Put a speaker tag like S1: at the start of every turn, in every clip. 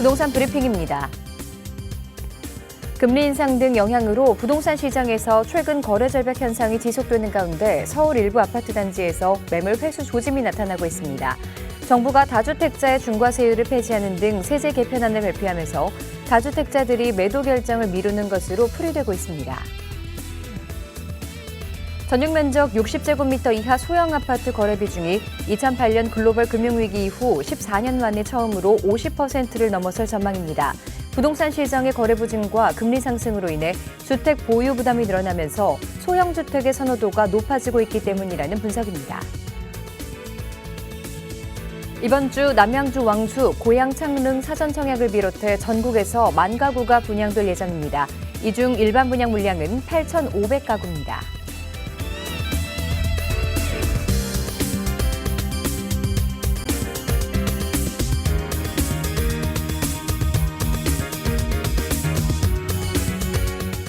S1: 부동산 브리핑입니다. 금리 인상 등 영향으로 부동산 시장에서 최근 거래 절벽 현상이 지속되는 가운데 서울 일부 아파트 단지에서 매물 회수 조짐이 나타나고 있습니다. 정부가 다주택자의 중과세율을 폐지하는 등 세제 개편안을 발표하면서 다주택자들이 매도 결정을 미루는 것으로 풀이되고 있습니다. 전용 면적 60제곱미터 이하 소형 아파트 거래 비중이 2008년 글로벌 금융위기 이후 14년 만에 처음으로 50%를 넘어설 전망입니다. 부동산 시장의 거래 부진과 금리 상승으로 인해 주택 보유 부담이 늘어나면서 소형 주택의 선호도가 높아지고 있기 때문이라는 분석입니다. 이번 주 남양주 왕수, 고양 창릉 사전 청약을 비롯해 전국에서 10,000가구가 분양될 예정입니다. 이 중 일반 분양 물량은 8,500가구입니다.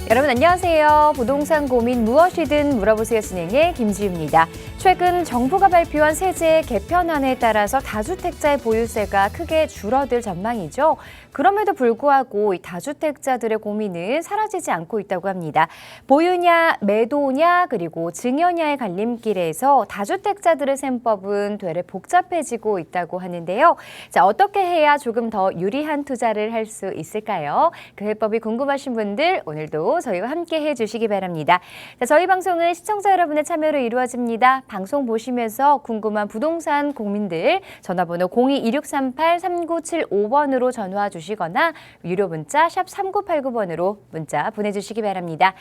S1: 여러분 안녕하세요. 부동산 고민 무엇이든 물어보세요 진행의 김지우입니다. 최근 정부가 발표한 세제 개편안에 따라서 다주택자의 보유세가 크게 줄어들 전망이죠. 그럼에도 불구하고 이 다주택자들의 고민은 사라지지 않고 있다고 합니다. 보유냐, 매도냐, 그리고 증여냐의 갈림길에서 다주택자들의 셈법은 되레 복잡해지고 있다고 하는데요. 자, 어떻게 해야 조금 더 유리한 투자를 할 수 있을까요? 그 해법이 궁금하신 분들 오늘도 저희와 함께 해주시기 바랍니다. 자, 저희 방송은 시청자 여러분의 참여로 이루어집니다. 방송 보시면서 궁금한 부동산 고민들 전화번호 02-2638-3975번으로 전화 주시거나 유료 문자 샵 3989번으로 문자 보내주시기 바랍니다.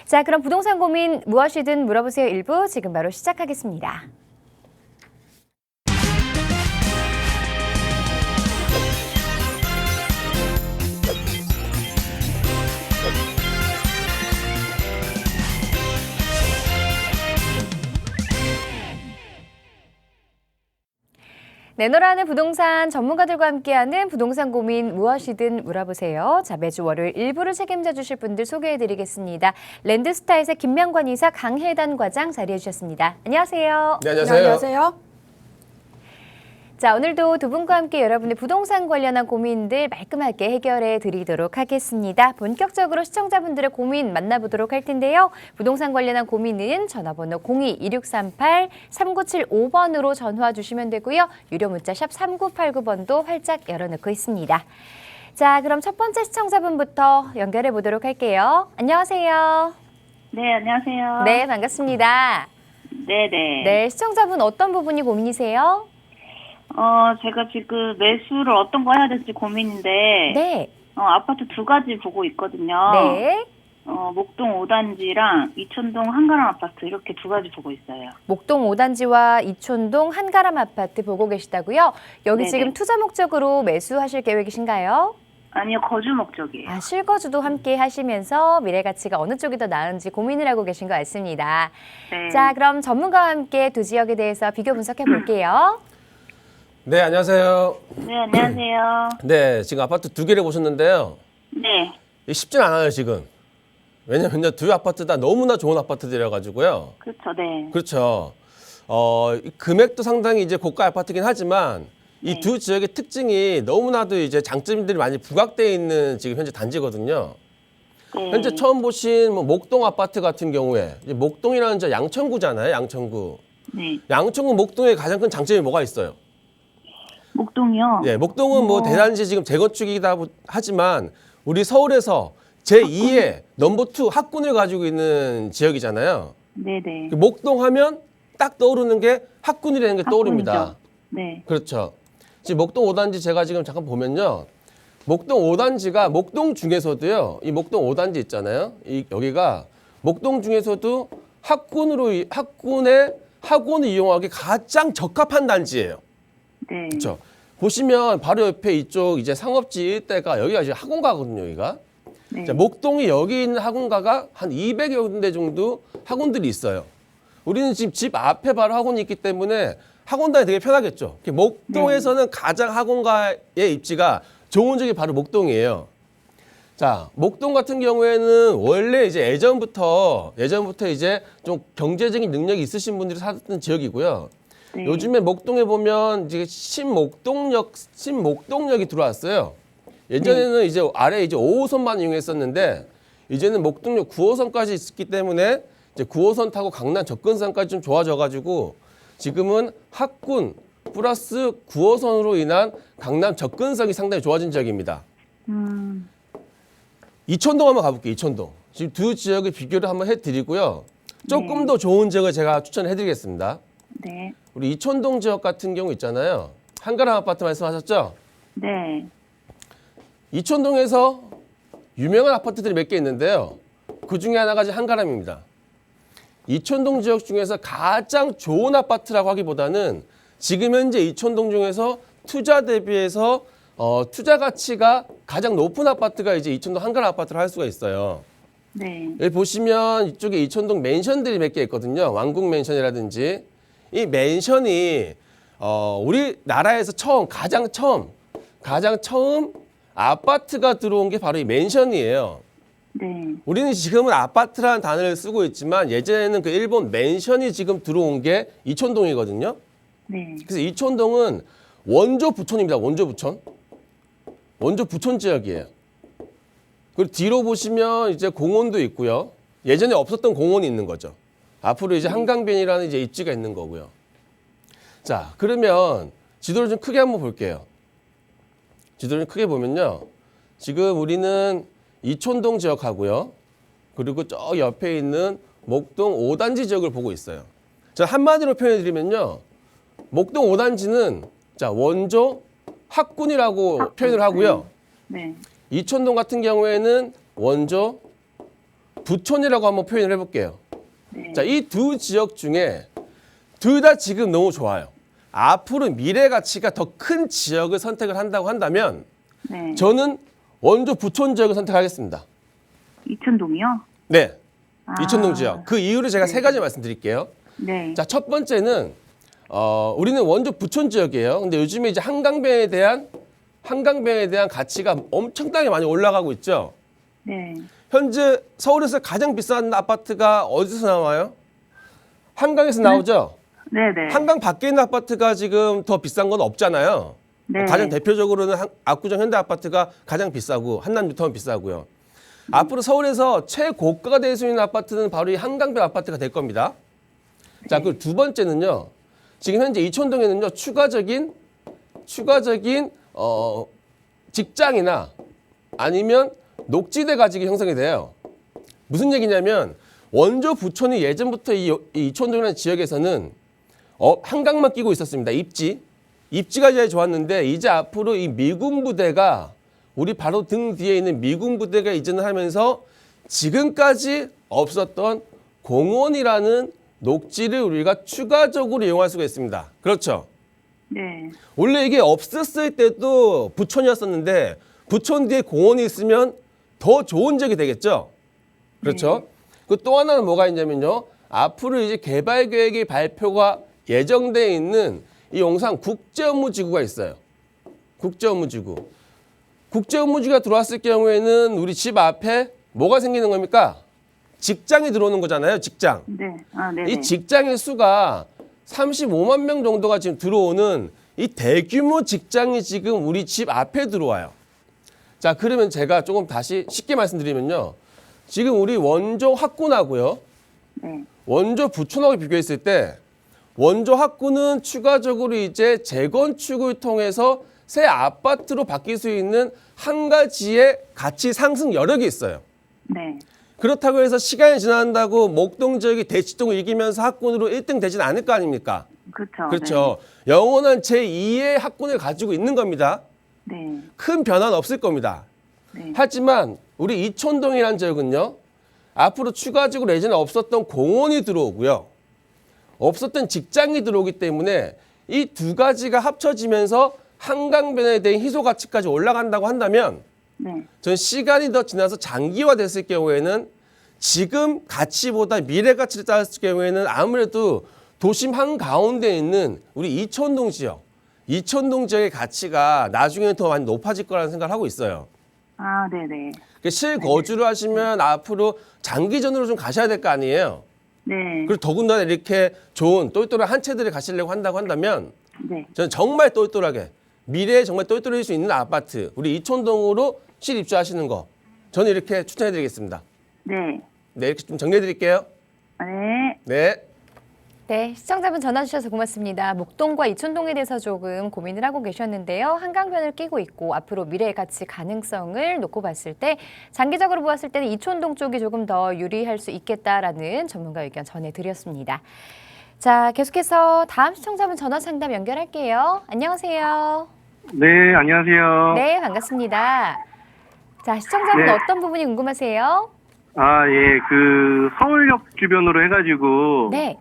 S1: 자, 그럼 부동산 고민 무엇이든 물어보세요 1부 지금 바로 시작하겠습니다. 내노라는 부동산 전문가들과 함께하는 부동산 고민 무엇이든 물어보세요. 자, 매주 월요일 일부를 책임져 주실 분들 소개해드리겠습니다. 랜드스타일의 김명관 이사, 강혜단 과장 자리해 주셨습니다. 안녕하세요.
S2: 네, 안녕하세요.
S3: 안녕하세요.
S1: 자, 오늘도 두 분과 함께 여러분의 부동산 관련한 고민들 말끔하게 해결해 드리도록 하겠습니다. 본격적으로 시청자분들의 고민 만나보도록 할 텐데요. 부동산 관련한 고민은 전화번호 02-2638-3975번으로 전화 주시면 되고요. 유료 문자 샵 3989번도 활짝 열어놓고 있습니다. 자, 그럼 첫 번째 시청자분부터 연결해 보도록 할게요. 안녕하세요.
S4: 네, 안녕하세요.
S1: 네, 반갑습니다.
S4: 네네.
S1: 네, 시청자분 어떤 부분이 고민이세요?
S4: 제가 지금 매수를 어떤 거 해야 될지 고민인데,
S1: 네.
S4: 아파트 두 가지 보고 있거든요.
S1: 네.
S4: 목동 5단지랑 이촌동 한가람 아파트 이렇게 두 가지 보고 있어요.
S1: 목동 5단지와 이촌동 한가람 아파트 보고 계시다고요? 여기
S4: 네네.
S1: 지금 투자 목적으로 매수하실 계획이신가요?
S4: 아니요, 거주 목적이에요.
S1: 아, 실거주도 함께 하시면서 미래 가치가 어느 쪽이 더 나은지 고민을 하고 계신 것 같습니다.
S4: 네.
S1: 자, 그럼 전문가와 함께 두 지역에 대해서 비교 분석해 볼게요.
S2: 네, 안녕하세요.
S4: 네, 안녕하세요.
S2: 네, 지금 아파트 두 개를 보셨는데요.
S4: 네.
S2: 쉽진 않아요, 지금. 왜냐면요, 두 아파트 다 너무나 좋은 아파트들이라 가지고요.
S4: 그렇죠, 네.
S2: 그렇죠. 이 금액도 상당히 이제 고가 아파트긴 하지만 이 두 지역의 특징이 너무나도 이제 장점들이 많이 부각되어 있는 지금 현재 단지거든요.
S4: 네.
S2: 현재 처음 보신 뭐 목동 아파트 같은 경우에 이제 목동이라는 저 양천구잖아요, 양천구.
S4: 네.
S2: 양천구 목동의 가장 큰 장점이 뭐가 있어요?
S4: 목동이요?
S2: 예, 목동은 뭐 대단지 지금 재건축이다 하지만 우리 서울에서 제2의 넘버 2 학군을 가지고 있는 지역이잖아요.
S4: 네네.
S2: 목동 하면 딱 떠오르는 게 학군이라는 게 떠오릅니다.
S4: 학군이죠. 네.
S2: 그렇죠. 지금 목동 5단지 제가 지금 잠깐 보면요. 목동 5단지가 목동 중에서도요. 이 목동 5단지 있잖아요. 여기가 목동 중에서도 학군을 이용하기 가장 적합한 단지예요.
S4: 네.
S2: 그렇죠. 보시면 바로 옆에 이쪽 이제 상업지 일대가 여기가 이제 학원가거든요, 여기가.
S4: 네.
S2: 자, 목동이 여기 있는 학원가가 한 200여 군데 정도 학원들이 있어요. 우리는 지금 집 앞에 바로 학원이 있기 때문에 학원다니 되게 편하겠죠. 목동에서는 가장 학원가의 입지가 좋은 지역이 바로 목동이에요. 자, 목동 같은 경우에는 원래 이제 예전부터 이제 좀 경제적인 능력이 있으신 분들이 살았던 지역이고요.
S4: 네.
S2: 요즘에 목동에 보면 이제 신목동역이 들어왔어요. 예전에는 이제 아래 이제 5호선만 이용했었는데 이제는 목동역 9호선까지 있기 때문에 이제 9호선 타고 강남 접근성까지 좀 좋아져가지고 지금은 학군 플러스 9호선으로 인한 강남 접근성이 상당히 좋아진 지역입니다. 이촌동 한번 가볼게요. 이촌동. 지금 두 지역의 비교를 한번 해드리고요. 조금 더 좋은 지역을 제가 추천해드리겠습니다.
S4: 네.
S2: 우리 이촌동 지역 같은 경우 있잖아요. 한가람 아파트 말씀하셨죠?
S4: 네.
S2: 이촌동에서 유명한 아파트들이 몇 개 있는데요. 그 중에 하나가 이제 한가람입니다. 이촌동 지역 중에서 가장 좋은 아파트라고 하기보다는 지금 현재 이촌동 중에서 투자 대비해서 투자 가치가 가장 높은 아파트가 이제 이촌동 한가람 아파트를 할 수가 있어요.
S4: 네.
S2: 여기 보시면 이쪽에 이촌동 맨션들이 몇 개 있거든요. 왕국 맨션이라든지 이 맨션이 우리나라에서 가장 처음 아파트가 들어온 게 바로 이 맨션이에요.
S4: 네.
S2: 우리는 지금은 아파트라는 단어를 쓰고 있지만 예전에는 그 일본 맨션이 지금 들어온 게 이촌동이거든요.
S4: 네.
S2: 그래서 이촌동은 원조 부촌입니다. 원조 부촌. 원조 부촌 지역이에요. 그리고 뒤로 보시면 이제 공원도 있고요. 예전에 없었던 공원이 있는 거죠. 앞으로 이제 한강변이라는 이제 입지가 있는 거고요. 자, 그러면 지도를 좀 크게 한번 볼게요. 지도를 크게 보면요. 지금 우리는 이촌동 지역하고요. 그리고 저 옆에 있는 목동 5단지 지역을 보고 있어요. 자, 한마디로 표현해드리면요. 목동 5단지는 자, 원조 학군이라고 표현을 하고요.
S4: 네.
S2: 이촌동 같은 경우에는 원조 부촌이라고 한번 표현을 해볼게요.
S4: 네.
S2: 자, 이 두 지역 중에 둘 다 지금 너무 좋아요. 앞으로 미래 가치가 더 큰 지역을 선택을 한다고 한다면
S4: 네.
S2: 저는 원조 부촌 지역을 선택하겠습니다.
S4: 이촌동이요?
S2: 네,
S4: 아.
S2: 이촌동 지역. 그 이유를 제가 세 가지 말씀드릴게요.
S4: 네.
S2: 자, 첫 번째는 우리는 원조 부촌 지역이에요. 근데 요즘에 이제 한강변에 대한 가치가 엄청나게 많이 올라가고 있죠.
S4: 네.
S2: 현재 서울에서 가장 비싼 아파트가 어디서 나와요? 한강에서 나오죠.
S4: 네네.
S2: 한강 밖에 있는 아파트가 지금 더 비싼 건 없잖아요.
S4: 네.
S2: 가장 대표적으로는 압구정 현대 아파트가 가장 비싸고 한남 뉴타운 비싸고요. 앞으로 서울에서 최고가가 될 수 있는 아파트는 바로 이 한강변 아파트가 될 겁니다. 자, 그리고 두 번째는요. 지금 현재 이촌동에는요. 추가적인 직장이나 아니면 녹지대가 지금 형성이 돼요. 무슨 얘기냐면 원조 부촌이 예전부터 이 이촌동이라는 지역에서는 한강만 끼고 있었습니다. 입지가 제일 좋았는데 이제 앞으로 이 미군 부대가 우리 바로 등 뒤에 있는 미군 부대가 이전을 하면서 지금까지 없었던 공원이라는 녹지를 우리가 추가적으로 이용할 수가 있습니다. 그렇죠?
S4: 네.
S2: 원래 이게 없었을 때도 부촌이었었는데 부촌 뒤에 공원이 있으면 더 좋은 지역이 되겠죠? 그렇죠? 그 또 하나는 뭐가 있냐면요. 앞으로 이제 개발 계획이 발표가 예정되어 있는 이 용산 국제업무지구가 있어요. 국제업무지구. 국제업무지구가 들어왔을 경우에는 우리 집 앞에 뭐가 생기는 겁니까? 직장이 들어오는 거잖아요. 직장.
S4: 네. 아, 네네.
S2: 이 직장의 수가 35만 명 정도가 지금 들어오는 이 대규모 직장이 지금 우리 집 앞에 들어와요. 자, 그러면 제가 조금 다시 쉽게 말씀드리면요. 지금 우리 원조 학군하고요.
S4: 네.
S2: 원조 부촌하고 비교했을 때 원조 학군은 추가적으로 이제 재건축을 통해서 새 아파트로 바뀔 수 있는 한 가지의 가치 상승 여력이 있어요.
S4: 네.
S2: 그렇다고 해서 시간이 지난다고 목동 지역이 대치동을 이기면서 학군으로 1등 되지는 않을 거 아닙니까?
S4: 그렇죠.
S2: 그렇죠. 영원한 제2의 학군을 가지고 있는 겁니다.
S4: 네.
S2: 큰 변화는 없을 겁니다.
S4: 네.
S2: 하지만 우리 이촌동이라는 지역은요. 앞으로 추가적으로 예전에 없었던 공원이 들어오고요. 없었던 직장이 들어오기 때문에 이 두 가지가 합쳐지면서 한강변에 대한 희소 가치까지 올라간다고 한다면
S4: 네.
S2: 전 시간이 더 지나서 장기화됐을 경우에는 지금 가치보다 미래 가치를 따졌을 경우에는 아무래도 도심 한가운데 있는 우리 이촌동 지역의 가치가 나중에는 더 많이 높아질 거라는 생각을 하고 있어요.
S4: 아, 네네.
S2: 실거주를 하시면 앞으로 장기전으로 좀 가셔야 될 거 아니에요.
S4: 네.
S2: 그리고 더군다나 이렇게 좋은 똘똘한 한 채들을 가시려고 한다고 한다면
S4: 네.
S2: 저는 정말 똘똘하게 미래에 정말 똘똘해질 수 있는 아파트, 우리 이촌동으로 실입주하시는 거, 저는 이렇게 추천해드리겠습니다.
S4: 네.
S2: 네, 이렇게 좀 정리해드릴게요.
S4: 네.
S2: 네.
S1: 네, 시청자분 전화 주셔서 고맙습니다. 목동과 이촌동에 대해서 조금 고민을 하고 계셨는데요. 한강변을 끼고 있고 앞으로 미래의 가치 가능성을 놓고 봤을 때 장기적으로 보았을 때는 이촌동 쪽이 조금 더 유리할 수 있겠다라는 전문가 의견 전해드렸습니다. 자, 계속해서 다음 시청자분 전화 상담 연결할게요. 안녕하세요.
S3: 네, 안녕하세요.
S1: 네, 반갑습니다. 자, 시청자분
S3: 네.
S1: 어떤 부분이 궁금하세요?
S3: 아, 예, 서울역 주변으로 해가지고,
S1: 네.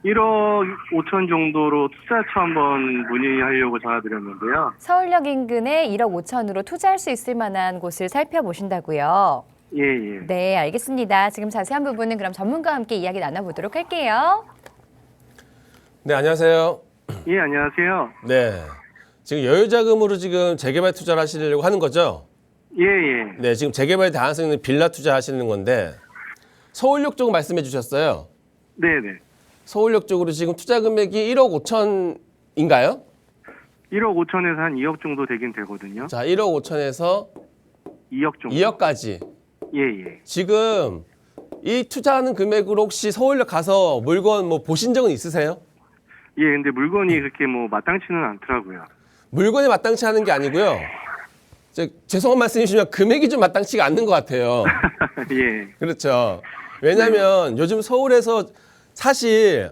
S3: 1억 5천 정도로 투자처 한번 문의하려고 전화드렸는데요.
S1: 서울역 인근에 1억 5천으로 투자할 수 있을 만한 곳을 살펴보신다고요.
S3: 예, 예.
S1: 네, 알겠습니다. 지금 자세한 부분은 그럼 전문가와 함께 이야기 나눠보도록 할게요.
S2: 네, 안녕하세요.
S3: 예, 안녕하세요.
S2: 네. 지금 여유자금으로 지금 재개발 투자를 하시려고 하는 거죠?
S3: 예, 예.
S2: 네, 지금 재개발 다양성 있는 빌라 투자하시는 건데 서울역 쪽 말씀해 주셨어요.
S3: 네네.
S2: 서울역 쪽으로 지금 투자 금액이 1억 5천인가요?
S3: 1억 5천에서 한 2억 정도 되긴 되거든요.
S2: 자, 1억 5천에서
S3: 2억 정도.
S2: 2억까지.
S3: 예, 예.
S2: 지금 이 투자하는 금액으로 혹시 서울역 가서 물건 뭐 보신 적은 있으세요?
S3: 예, 근데 물건이 그렇게 뭐 마땅치는 않더라고요.
S2: 물건에 마땅치 않은 게 아니고요. 죄송한 말씀이시지만 금액이 좀 마땅치가 않는 것 같아요.
S3: 예.
S2: 그렇죠. 왜냐하면 요즘 서울에서 사실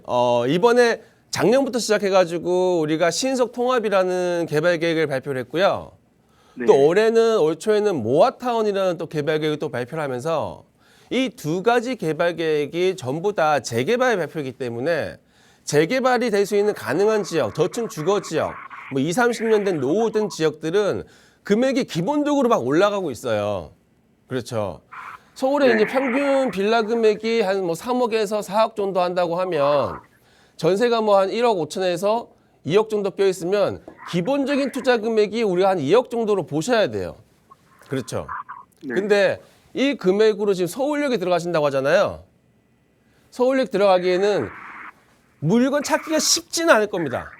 S2: 이번에 작년부터 시작해가지고 우리가 신속 통합이라는 개발 계획을 발표를 했고요.
S3: 네.
S2: 또 올 초에는 모아타운이라는 또 개발 계획을 또 발표를 하면서 이 두 가지 개발 계획이 전부 다 재개발 발표이기 때문에 재개발이 될 수 있는 가능한 지역, 저층 주거 지역, 뭐 20, 30년 된 노후된 지역들은 금액이 기본적으로 막 올라가고 있어요. 그렇죠. 서울에
S3: 네.
S2: 이제 평균 빌라 금액이 한 뭐 3억에서 4억 정도 한다고 하면 전세가 뭐 한 1억 5천에서 2억 정도 껴 있으면 기본적인 투자 금액이 우리가 한 2억 정도로 보셔야 돼요. 그렇죠.
S3: 네.
S2: 근데 이 금액으로 지금 서울역에 들어가신다고 하잖아요. 서울역 들어가기에는 물건 찾기가 쉽지는 않을 겁니다.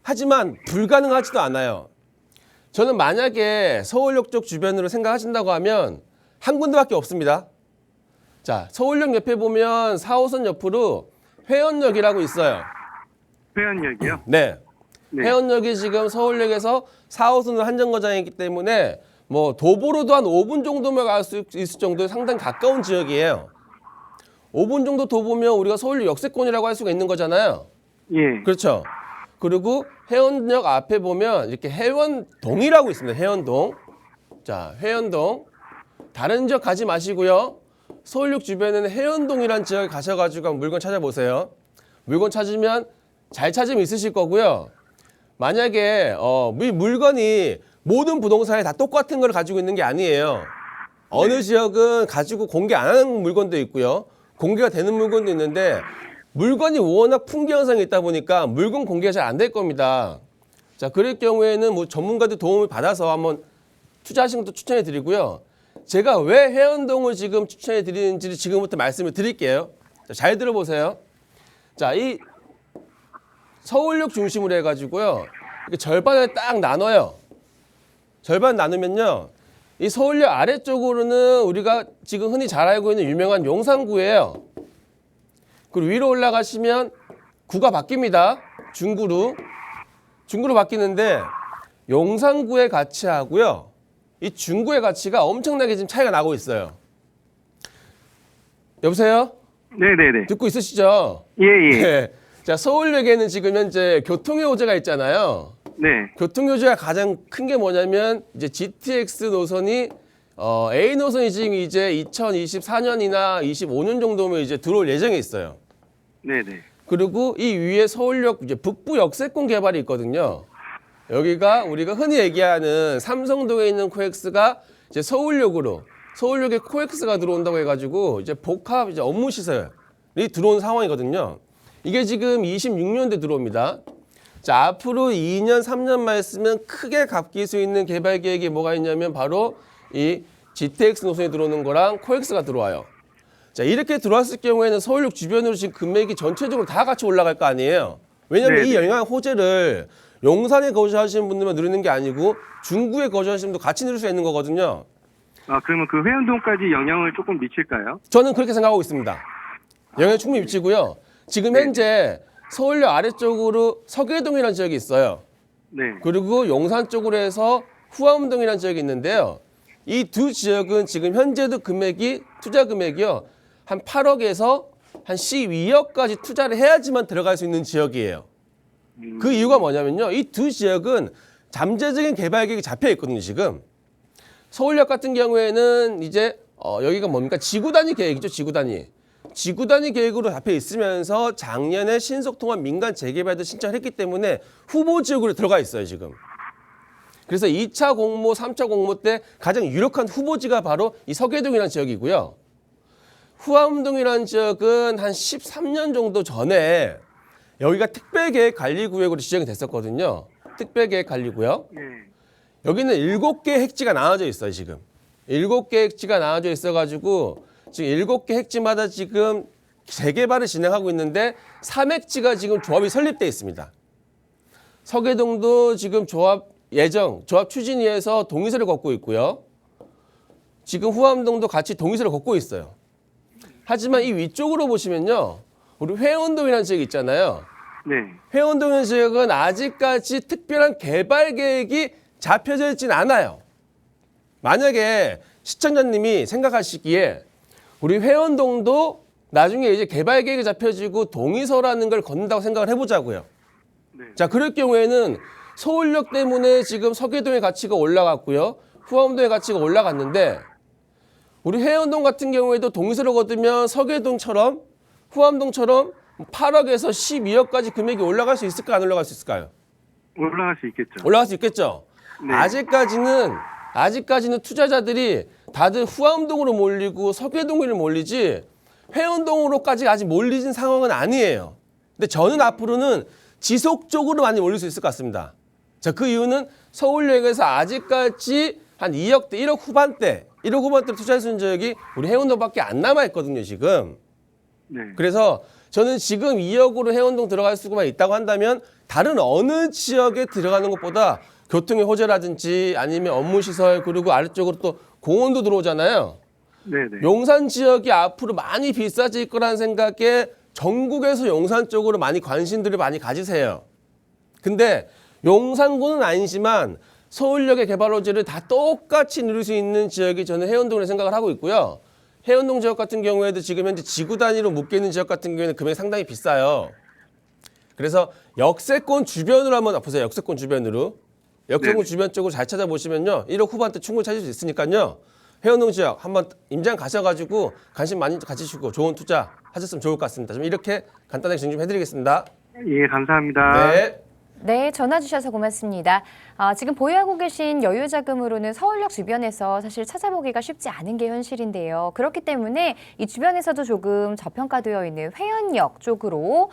S2: 하지만 불가능하지도 않아요. 저는 만약에 서울역 쪽 주변으로 생각하신다고 하면 한 군데밖에 없습니다. 자, 서울역 옆에 보면 4호선 옆으로 회원역이라고 있어요.
S3: 회원역이요?
S2: 네.
S3: 네.
S2: 회원역이 지금 서울역에서 4호선으로 한정거장이기 때문에 뭐 도보로도 한 5분 정도면 갈 수 있을 정도의 상당히 가까운 지역이에요. 5분 정도 도보면 우리가 서울역 역세권이라고 할 수가 있는 거잖아요.
S3: 예.
S2: 그렇죠. 그리고 회원역 앞에 보면 이렇게 회원동이라고 있습니다. 회원동. 자, 회원동. 다른 지역 가지 마시고요. 서울역 주변에는 회원동이라는 지역에 가셔가지고 한번 물건 찾아보세요. 물건 찾으면 잘 찾으면 있으실 거고요. 만약에 이 물건이 모든 부동산에 다 똑같은 걸 가지고 있는 게 아니에요. 어느 지역은 가지고 공개 안 하는 물건도 있고요. 공개가 되는 물건도 있는데 물건이 워낙 풍기 현상이 있다 보니까 물건 공개가 잘 안 될 겁니다. 자, 그럴 경우에는 뭐 전문가들 도움을 받아서 한번 투자하시는 것도 추천해 드리고요. 제가 왜 회원동을 지금 추천해 드리는지를 지금부터 말씀을 드릴게요. 자, 잘 들어보세요. 자, 이 서울역 중심으로 해가지고요. 이렇게 절반을 딱 나눠요. 절반 나누면요. 이 서울역 아래쪽으로는 우리가 지금 흔히 잘 알고 있는 유명한 용산구예요. 그리고 위로 올라가시면 구가 바뀝니다. 중구로. 중구로 바뀌는데 용산구의 가치하고요. 이 중구의 가치가 엄청나게 지금 차이가 나고 있어요. 여보세요?
S3: 네네네.
S2: 듣고 있으시죠?
S3: 예, 예.
S2: 네. 자, 서울역에는 지금 현재 교통의 호재가 있잖아요.
S3: 네.
S2: 교통효제가 가장 큰 게 뭐냐면 이제 GTX 노선이 A 노선이 지금 이제 2024년이나 25년 정도면 이제 들어올 예정에 있어요.
S3: 네네.
S2: 그리고 이 위에 서울역 이제 북부 역세권 개발이 있거든요. 여기가 우리가 흔히 얘기하는 삼성동에 있는 코엑스가 이제 서울역에 코엑스가 들어온다고 해가지고 이제 복합 이제 업무 시설이 들어온 상황이거든요. 이게 지금 26년대 들어옵니다. 자, 앞으로 2년, 3년만 있으면 크게 갚길 수 있는 개발 계획이 뭐가 있냐면 바로 이 GTX 노선이 들어오는 거랑 코엑스가 들어와요. 자, 이렇게 들어왔을 경우에는 서울역 주변으로 지금 금액이 전체적으로 다 같이 올라갈 거 아니에요. 왜냐면
S3: 네네.
S2: 이 영향 호재를 용산에 거주하시는 분들만 누리는 게 아니고 중구에 거주하시는 분도 같이 누릴 수 있는 거거든요.
S3: 아, 그러면 그 회원동까지 영향을 조금 미칠까요?
S2: 저는 그렇게 생각하고 있습니다. 영향이 충분히 미치고요. 지금 현재 서울역 아래쪽으로 서계동이라는 지역이 있어요.
S3: 네.
S2: 그리고 용산 쪽으로 해서 후암동이라는 지역이 있는데요. 이 두 지역은 지금 현재도 투자 금액이요. 한 8억에서 한 12억까지 투자를 해야지만 들어갈 수 있는 지역이에요. 그 이유가 뭐냐면요. 이 두 지역은 잠재적인 개발 계획이 잡혀 있거든요, 지금. 서울역 같은 경우에는 이제 여기가 뭡니까? 지구 단위 계획이죠, 지구 단위. 지구 단위 계획으로 잡혀 있으면서 작년에 신속통합 민간 재개발도 신청을 했기 때문에 후보 지역으로 들어가 있어요, 지금. 그래서 2차 공모, 3차 공모 때 가장 유력한 후보지가 바로 이 서계동이라는 지역이고요. 후암동이라는 지역은 한 13년 정도 전에 여기가 특별계획관리구역으로 지정이 됐었거든요. 특별계획관리구역.
S3: 네.
S2: 여기는 7개 핵지가 나눠져 있어요, 지금. 7개 핵지가 나눠져 있어가지고 지금 7개 핵지마다 지금 재개발을 진행하고 있는데 3핵지가 지금 조합이 설립돼 있습니다. 서계동도 지금 조합 추진위에서 동의서를 걷고 있고요. 지금 후암동도 같이 동의서를 걷고 있어요. 하지만 이 위쪽으로 보시면요. 우리 회원동이라는 지역이 있잖아요.
S3: 네.
S2: 회원동이라는 지역은 아직까지 특별한 개발 계획이 잡혀져 있진 않아요. 만약에 시청자님이 생각하시기에 우리 회원동도 나중에 이제 개발 계획이 잡혀지고 동의서라는 걸 걷는다고 생각을 해보자고요.
S3: 네.
S2: 자, 그럴 경우에는 서울역 때문에 지금 서계동의 가치가 올라갔고요. 후암동의 가치가 올라갔는데 우리 회원동 같은 경우에도 동의서를 거두면 서계동처럼 후암동처럼 8억에서 12억까지 금액이 올라갈 수 있을까 안 올라갈 수 있을까요?
S3: 올라갈 수 있겠죠.
S2: 올라갈 수 있겠죠.
S3: 네.
S2: 아직까지는 투자자들이 다들 후암동으로 몰리고 서계동으로 몰리지 회원동으로까지 아직 몰리진 상황은 아니에요. 근데 저는 앞으로는 지속적으로 많이 몰릴 수 있을 것 같습니다. 자, 그 이유는 서울역에서 아직까지 한 2억대, 1억 후반대로 투자할 수 있는 지역이 우리 해운동밖에 안 남아 있거든요, 지금.
S3: 네.
S2: 그래서 저는 지금 2억으로 해운동 들어갈 수만 있다고 한다면 다른 어느 지역에 들어가는 것보다 교통의 호재라든지 아니면 업무시설 그리고 아래쪽으로 또 공원도 들어오잖아요.
S3: 네네.
S2: 용산 지역이 앞으로 많이 비싸질 거라는 생각에 전국에서 용산 쪽으로 많이 관심들을 많이 가지세요. 근데 용산구는 아니지만 서울역의 개발 호재를 다 똑같이 누릴 수 있는 지역이 저는 해운동을 생각을 하고 있고요. 해운동 지역 같은 경우에도 지금 현재 지구 단위로 묶여 있는 지역 같은 경우에는 금액이 상당히 비싸요. 그래서 역세권 주변으로 한번 보세요. 역세권 주변으로. 역세권
S3: 네.
S2: 주변 쪽으로 잘 찾아보시면요. 1억 후반대 충분히 찾을 수 있으니까요. 해운동 지역 한번 임장 가셔가지고 관심 많이 가지시고 좋은 투자 하셨으면 좋을 것 같습니다. 좀 이렇게 간단하게 정리 좀 해드리겠습니다.
S3: 예, 감사합니다.
S2: 네.
S1: 네, 전화 주셔서 고맙습니다. 지금 보유하고 계신 여유자금으로는 서울역 주변에서 사실 찾아보기가 쉽지 않은 게 현실인데요. 그렇기 때문에 이 주변에서도 조금 저평가되어 있는 회원역 쪽으로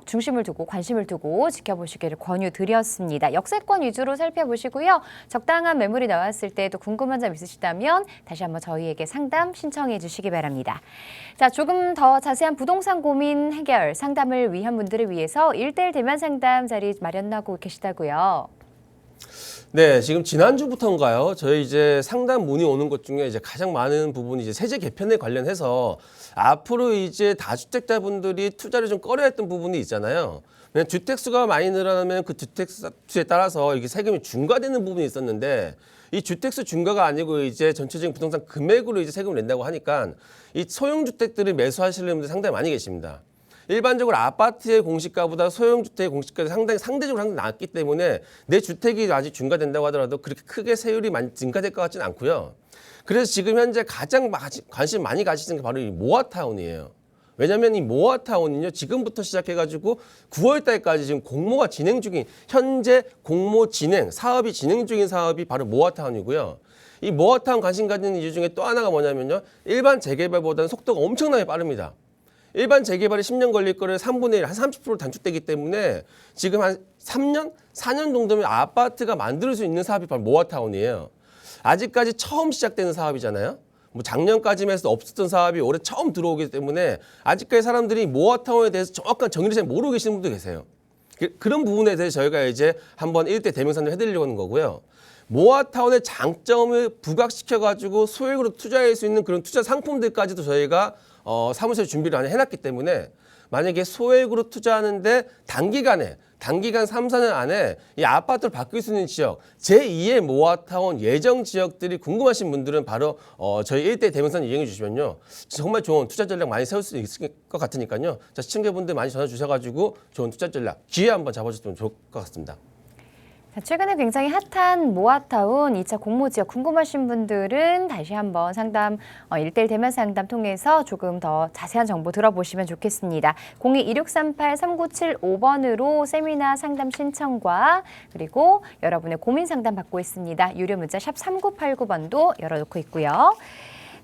S1: 중심을 두고 관심을 두고 지켜보시기를 권유드렸습니다. 역세권 위주로 살펴보시고요. 적당한 매물이 나왔을 때 또 궁금한 점 있으시다면 다시 한번 저희에게 상담 신청해 주시기 바랍니다. 자, 조금 더 자세한 부동산 고민 해결 상담을 위한 분들을 위해서 1:1 대면 상담 자리 마련하고 계시다고요.
S2: 네, 지금 지난주부터인가요? 저희 이제 상담 문의 오는 것 중에 이제 가장 많은 부분이 이제 세제 개편에 관련해서 앞으로 이제 다주택자분들이 투자를 좀 꺼려했던 부분이 있잖아요. 왜냐면 주택수가 많이 늘어나면 그 주택수에 따라서 이게 세금이 중과되는 부분이 있었는데 이 주택수 중과가 아니고 이제 전체적인 부동산 금액으로 이제 세금을 낸다고 하니까 이 소형주택들을 매수하시는 분들 상당히 많이 계십니다. 일반적으로 아파트의 공시가보다 소형주택의 공시가가 상대적으로 항상 낮기 때문에 내 주택이 아직 중과된다고 하더라도 그렇게 크게 세율이 많이 증가될 것 같지는 않고요. 그래서 지금 현재 가장 관심 많이 가지시는 게 바로 이 모아타운이에요. 왜냐하면 이 모아타운은요, 지금부터 시작해가지고 9월 달까지 지금 공모가 진행 중인, 현재 공모 진행, 사업이 진행 중인 사업이 바로 모아타운이고요. 이 모아타운 관심 가지는 이유 중에 또 하나가 뭐냐면요, 일반 재개발보다는 속도가 엄청나게 빠릅니다. 일반 재개발이 10년 걸릴 거를 3분의 1, 한 30% 단축되기 때문에 지금 한 3년, 4년 정도면 아파트가 만들 수 있는 사업이 바로 모아타운이에요. 아직까지 처음 시작되는 사업이잖아요. 뭐 작년까지만 해서 없었던 사업이 올해 처음 들어오기 때문에 아직까지 사람들이 모아타운에 대해서 정확한 정의를 잘 모르고 계시는 분도 계세요. 그런 부분에 대해서 저희가 이제 한번 1대 대명상담 해드리려고 하는 거고요. 모아타운의 장점을 부각시켜가지고 소액으로 투자할 수 있는 그런 투자 상품들까지도 저희가 사무실에 준비를 해놨기 때문에 만약에 소액으로 투자하는데 단기간 3, 4년 안에 이 아파트를 바꿀 수 있는 지역, 제2의 모아타운 예정 지역들이 궁금하신 분들은 바로 저희 1대 대명상 이용해 주시면요. 정말 좋은 투자 전략 많이 세울 수 있을 것 같으니까요. 자, 시청자분들 많이 전화 주셔가지고 좋은 투자 전략 기회 한번 잡아주시면 좋을 것 같습니다.
S1: 최근에 굉장히 핫한 모아타운 2차 공모 지역 궁금하신 분들은 다시 한번 상담 1대1 대면 상담 통해서 조금 더 자세한 정보 들어보시면 좋겠습니다. 02-2638-3975번으로 세미나 상담 신청과 그리고 여러분의 고민 상담 받고 있습니다. 유료 문자 샵 3989번도 열어놓고 있고요.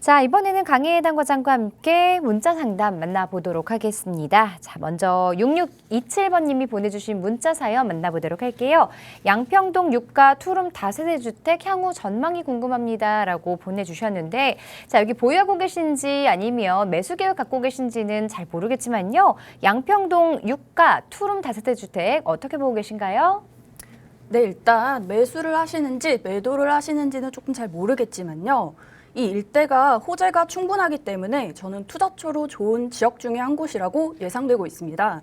S1: 자, 이번에는 강혜애 당과장과 함께 문자 상담 만나보도록 하겠습니다. 자, 먼저 6627번님이 보내주신 문자 사연 만나보도록 할게요. 양평동 유가 투룸 다세대 주택 향후 전망이 궁금합니다라고 보내주셨는데, 자, 여기 보유하고 계신지 아니면 매수 계획 갖고 계신지는 잘 모르겠지만요. 양평동 유가 투룸 다세대 주택 어떻게 보고 계신가요?
S5: 네, 일단 매수를 하시는지 매도를 하시는지는 조금 잘 모르겠지만요. 이 일대가 호재가 충분하기 때문에 저는 투자처로 좋은 지역 중에 한 곳이라고 예상되고 있습니다.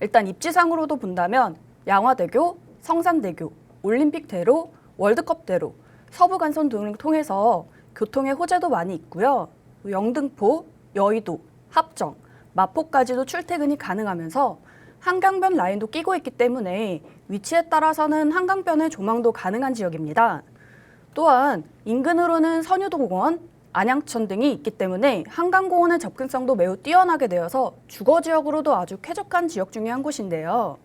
S5: 일단 입지상으로도 본다면 양화대교, 성산대교, 올림픽대로, 월드컵대로, 서부간선 등을 통해서 교통의 호재도 많이 있고요. 영등포, 여의도, 합정, 마포까지도 출퇴근이 가능하면서 한강변 라인도 끼고 있기 때문에 위치에 따라서는 한강변의 조망도 가능한 지역입니다. 또한 인근으로는 선유도공원, 안양천 등이 있기 때문에 한강공원의 접근성도 매우 뛰어나게 되어서 주거지역으로도 아주 쾌적한 지역 중에 한 곳인데요.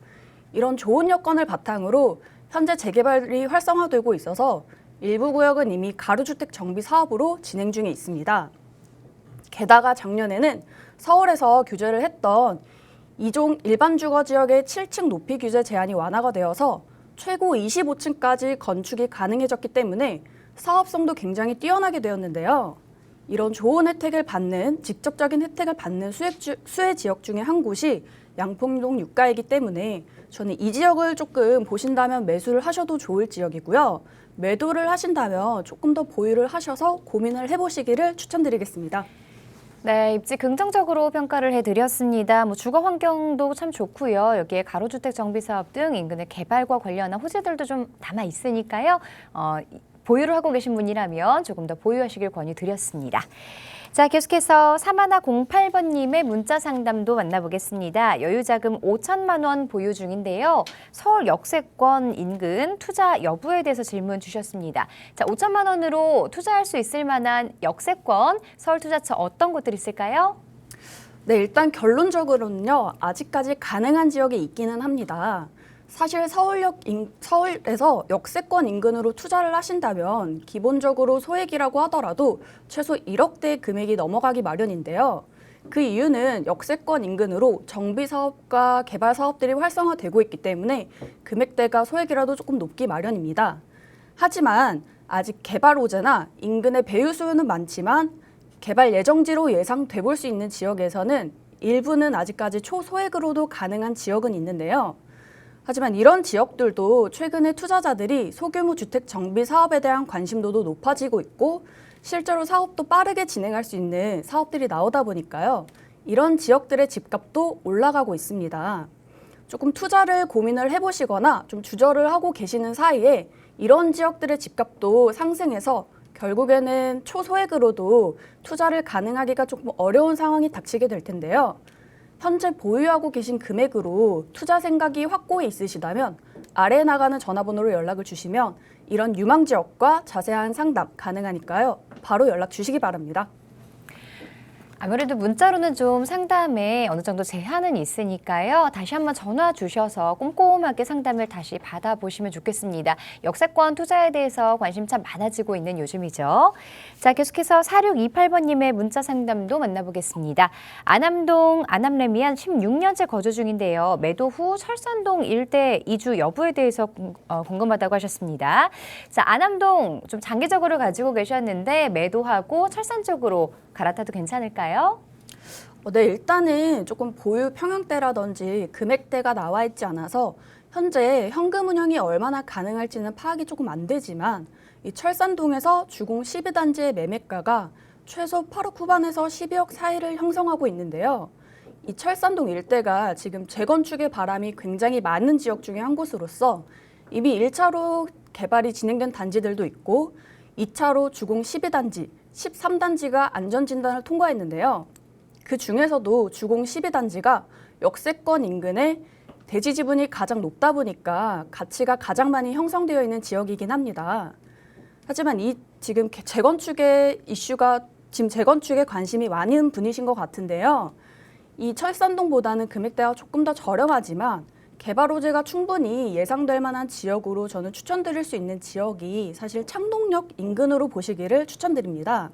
S5: 이런 좋은 여건을 바탕으로 현재 재개발이 활성화되고 있어서 일부 구역은 이미 가로주택 정비 사업으로 진행 중에 있습니다. 게다가 작년에는 서울에서 규제를 했던 2종 일반 주거지역의 7층 높이 규제 제한이 완화가 되어서 최고 25층까지 건축이 가능해졌기 때문에 사업성도 굉장히 뛰어나게 되었는데요. 이런 좋은 혜택을 받는, 직접적인 혜택을 받는 수혜 지역 중에 한 곳이 양평동 유가이기 때문에 저는 이 지역을 조금 보신다면 매수를 하셔도 좋을 지역이고요. 매도를 하신다면 조금 더 보유를 하셔서 고민을 해보시기를 추천드리겠습니다.
S1: 네, 입지 긍정적으로 평가를 해드렸습니다. 주거 환경도 참 좋고요. 여기에 가로주택 정비 사업 등 인근의 개발과 관련한 호재들도 좀 담아 있으니까요. 보유를 하고 계신 분이라면 조금 더 보유하시길 권유드렸습니다. 자, 계속해서 3108번님의 문자 상담도 만나보겠습니다. 여유자금 5천만 원 보유 중인데요. 서울 역세권 인근 투자 여부에 대해서 질문 주셨습니다. 자, 5천만 원으로 투자할 수 있을 만한 역세권, 서울 투자처 어떤 곳들이 있을까요?
S5: 네, 일단 결론적으로는요. 아직까지 가능한 지역이 있기는 합니다. 사실 서울에서 역세권 인근으로 투자를 하신다면 기본적으로 소액이라고 하더라도 최소 1억대의 금액이 넘어가기 마련인데요. 그 이유는 역세권 인근으로 정비 사업과 개발 사업들이 활성화되고 있기 때문에 금액대가 소액이라도 조금 높기 마련입니다. 하지만 아직 개발 호재나 인근의 배유 수요는 많지만 개발 예정지로 예상돼 볼 수 있는 지역에서는 일부는 아직까지 초소액으로도 가능한 지역은 있는데요. 하지만 이런 지역들도 최근에 투자자들이 소규모 주택 정비 사업에 대한 관심도도 높아지고 있고 실제로 사업도 빠르게 진행할 수 있는 사업들이 나오다 보니까요. 이런 지역들의 집값도 올라가고 있습니다. 조금 투자를 고민을 해보시거나 좀 주저를 하고 계시는 사이에 이런 지역들의 집값도 상승해서 결국에는 초소액으로도 투자를 가능하기가 조금 어려운 상황이 닥치게 될 텐데요. 현재 보유하고 계신 금액으로 투자 생각이 확고해 있으시다면 아래에 나가는 전화번호로 연락을 주시면 이런 유망 지역과 자세한 상담 가능하니까요. 바로 연락 주시기 바랍니다.
S1: 아무래도 문자로는 좀 상담에 어느 정도 제한은 있으니까요. 다시 한번 전화 주셔서 꼼꼼하게 상담을 다시 받아보시면 좋겠습니다. 역세권 투자에 대해서 관심 참 많아지고 있는 요즘이죠. 자, 계속해서 4628번님의 문자 상담도 만나보겠습니다. 안암동 안암레미안 16년째 거주 중인데요. 매도 후 철산동 일대 이주 여부에 대해서 궁금하다고 하셨습니다. 자, 안암동 좀 장기적으로 가지고 계셨는데 매도하고 철산 쪽으로 갈아타도 괜찮을까요?
S5: 네, 일단은 조금 보유 평형대라든지 금액대가 나와 있지 않아서 현재 현금 운영이 얼마나 가능할지는 파악이 조금 안 되지만 이 철산동에서 주공 12단지의 매매가가 최소 8억 후반에서 12억 사이를 형성하고 있는데요. 이 철산동 일대가 지금 재건축의 바람이 굉장히 많은 지역 중에 한 곳으로서 이미 1차로 개발이 진행된 단지들도 있고 2차로 주공 12단지, 13단지가 안전진단을 통과했는데요. 그 중에서도 주공 12단지가 역세권 인근에 대지 지분이 가장 높다 보니까 가치가 가장 많이 형성되어 있는 지역이긴 합니다. 하지만 이 지금 재건축의 이슈가 지금 재건축에 관심이 많은 분이신 것 같은데요. 이 철산동보다는 금액대가 조금 더 저렴하지만 개발 호재가 충분히 예상될 만한 지역으로 저는 추천드릴 수 있는 지역이 사실 창동역 인근으로 보시기를 추천드립니다.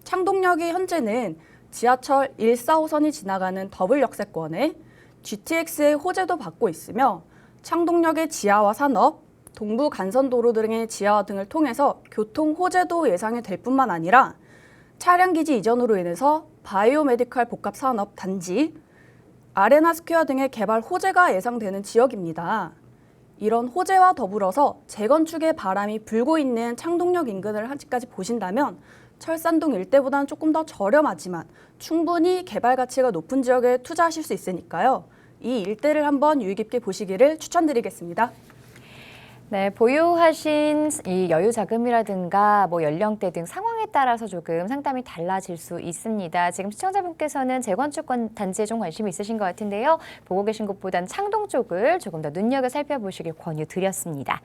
S5: 창동역이 현재는 지하철 145선이 지나가는 더블 역세권에 GTX의 호재도 받고 있으며 창동역의 지하화 산업, 동부 간선도로 등의 지하화 등을 통해서 교통 호재도 예상이 될 뿐만 아니라 차량기지 이전으로 인해서 바이오메디컬 복합산업 단지, 아레나 스퀘어 등의 개발 호재가 예상되는 지역입니다. 이런 호재와 더불어서 재건축의 바람이 불고 있는 창동역 인근을 아직까지 보신다면 철산동 일대보다는 조금 더 저렴하지만 충분히 개발 가치가 높은 지역에 투자하실 수 있으니까요. 이 일대를 한번 유의 깊게 보시기를 추천드리겠습니다.
S1: 네, 보유하신 이 여유 자금이라든가 뭐 연령대 등 상황에 따라서 조금 상담이 달라질 수 있습니다. 지금 시청자분께서는 재건축 단지에 좀 관심이 있으신 것 같은데요. 보고 계신 곳보다는 창동 쪽을 조금 더 눈여겨 살펴보시길 권유드렸습니다.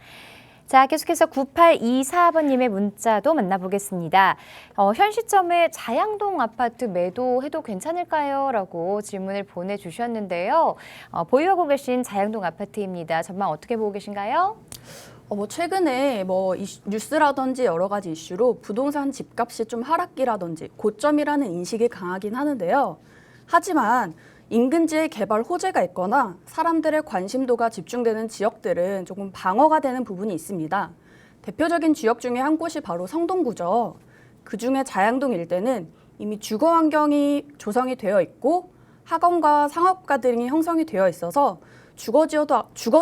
S1: 자, 계속해서 9824번님의 문자도 만나보겠습니다. 현 시점에 자양동 아파트 매도해도 괜찮을까요? 라고 질문을 보내주셨는데요. 보유하고 계신 자양동 아파트입니다. 전망 어떻게 보고 계신가요?
S5: 최근에 뉴스라든지 여러 가지 이슈로 부동산 집값이 좀 하락기라든지 고점이라는 인식이 강하긴 하는데요. 하지만 인근지의 개발 호재가 있거나 사람들의 관심도가 집중되는 지역들은 조금 방어가 되는 부분이 있습니다. 대표적인 지역 중에 한 곳이 바로 성동구죠. 그중에 자양동 일대는 이미 주거 환경이 조성이 되어 있고 학원과 상업가 등이 형성이 되어 있어서 주거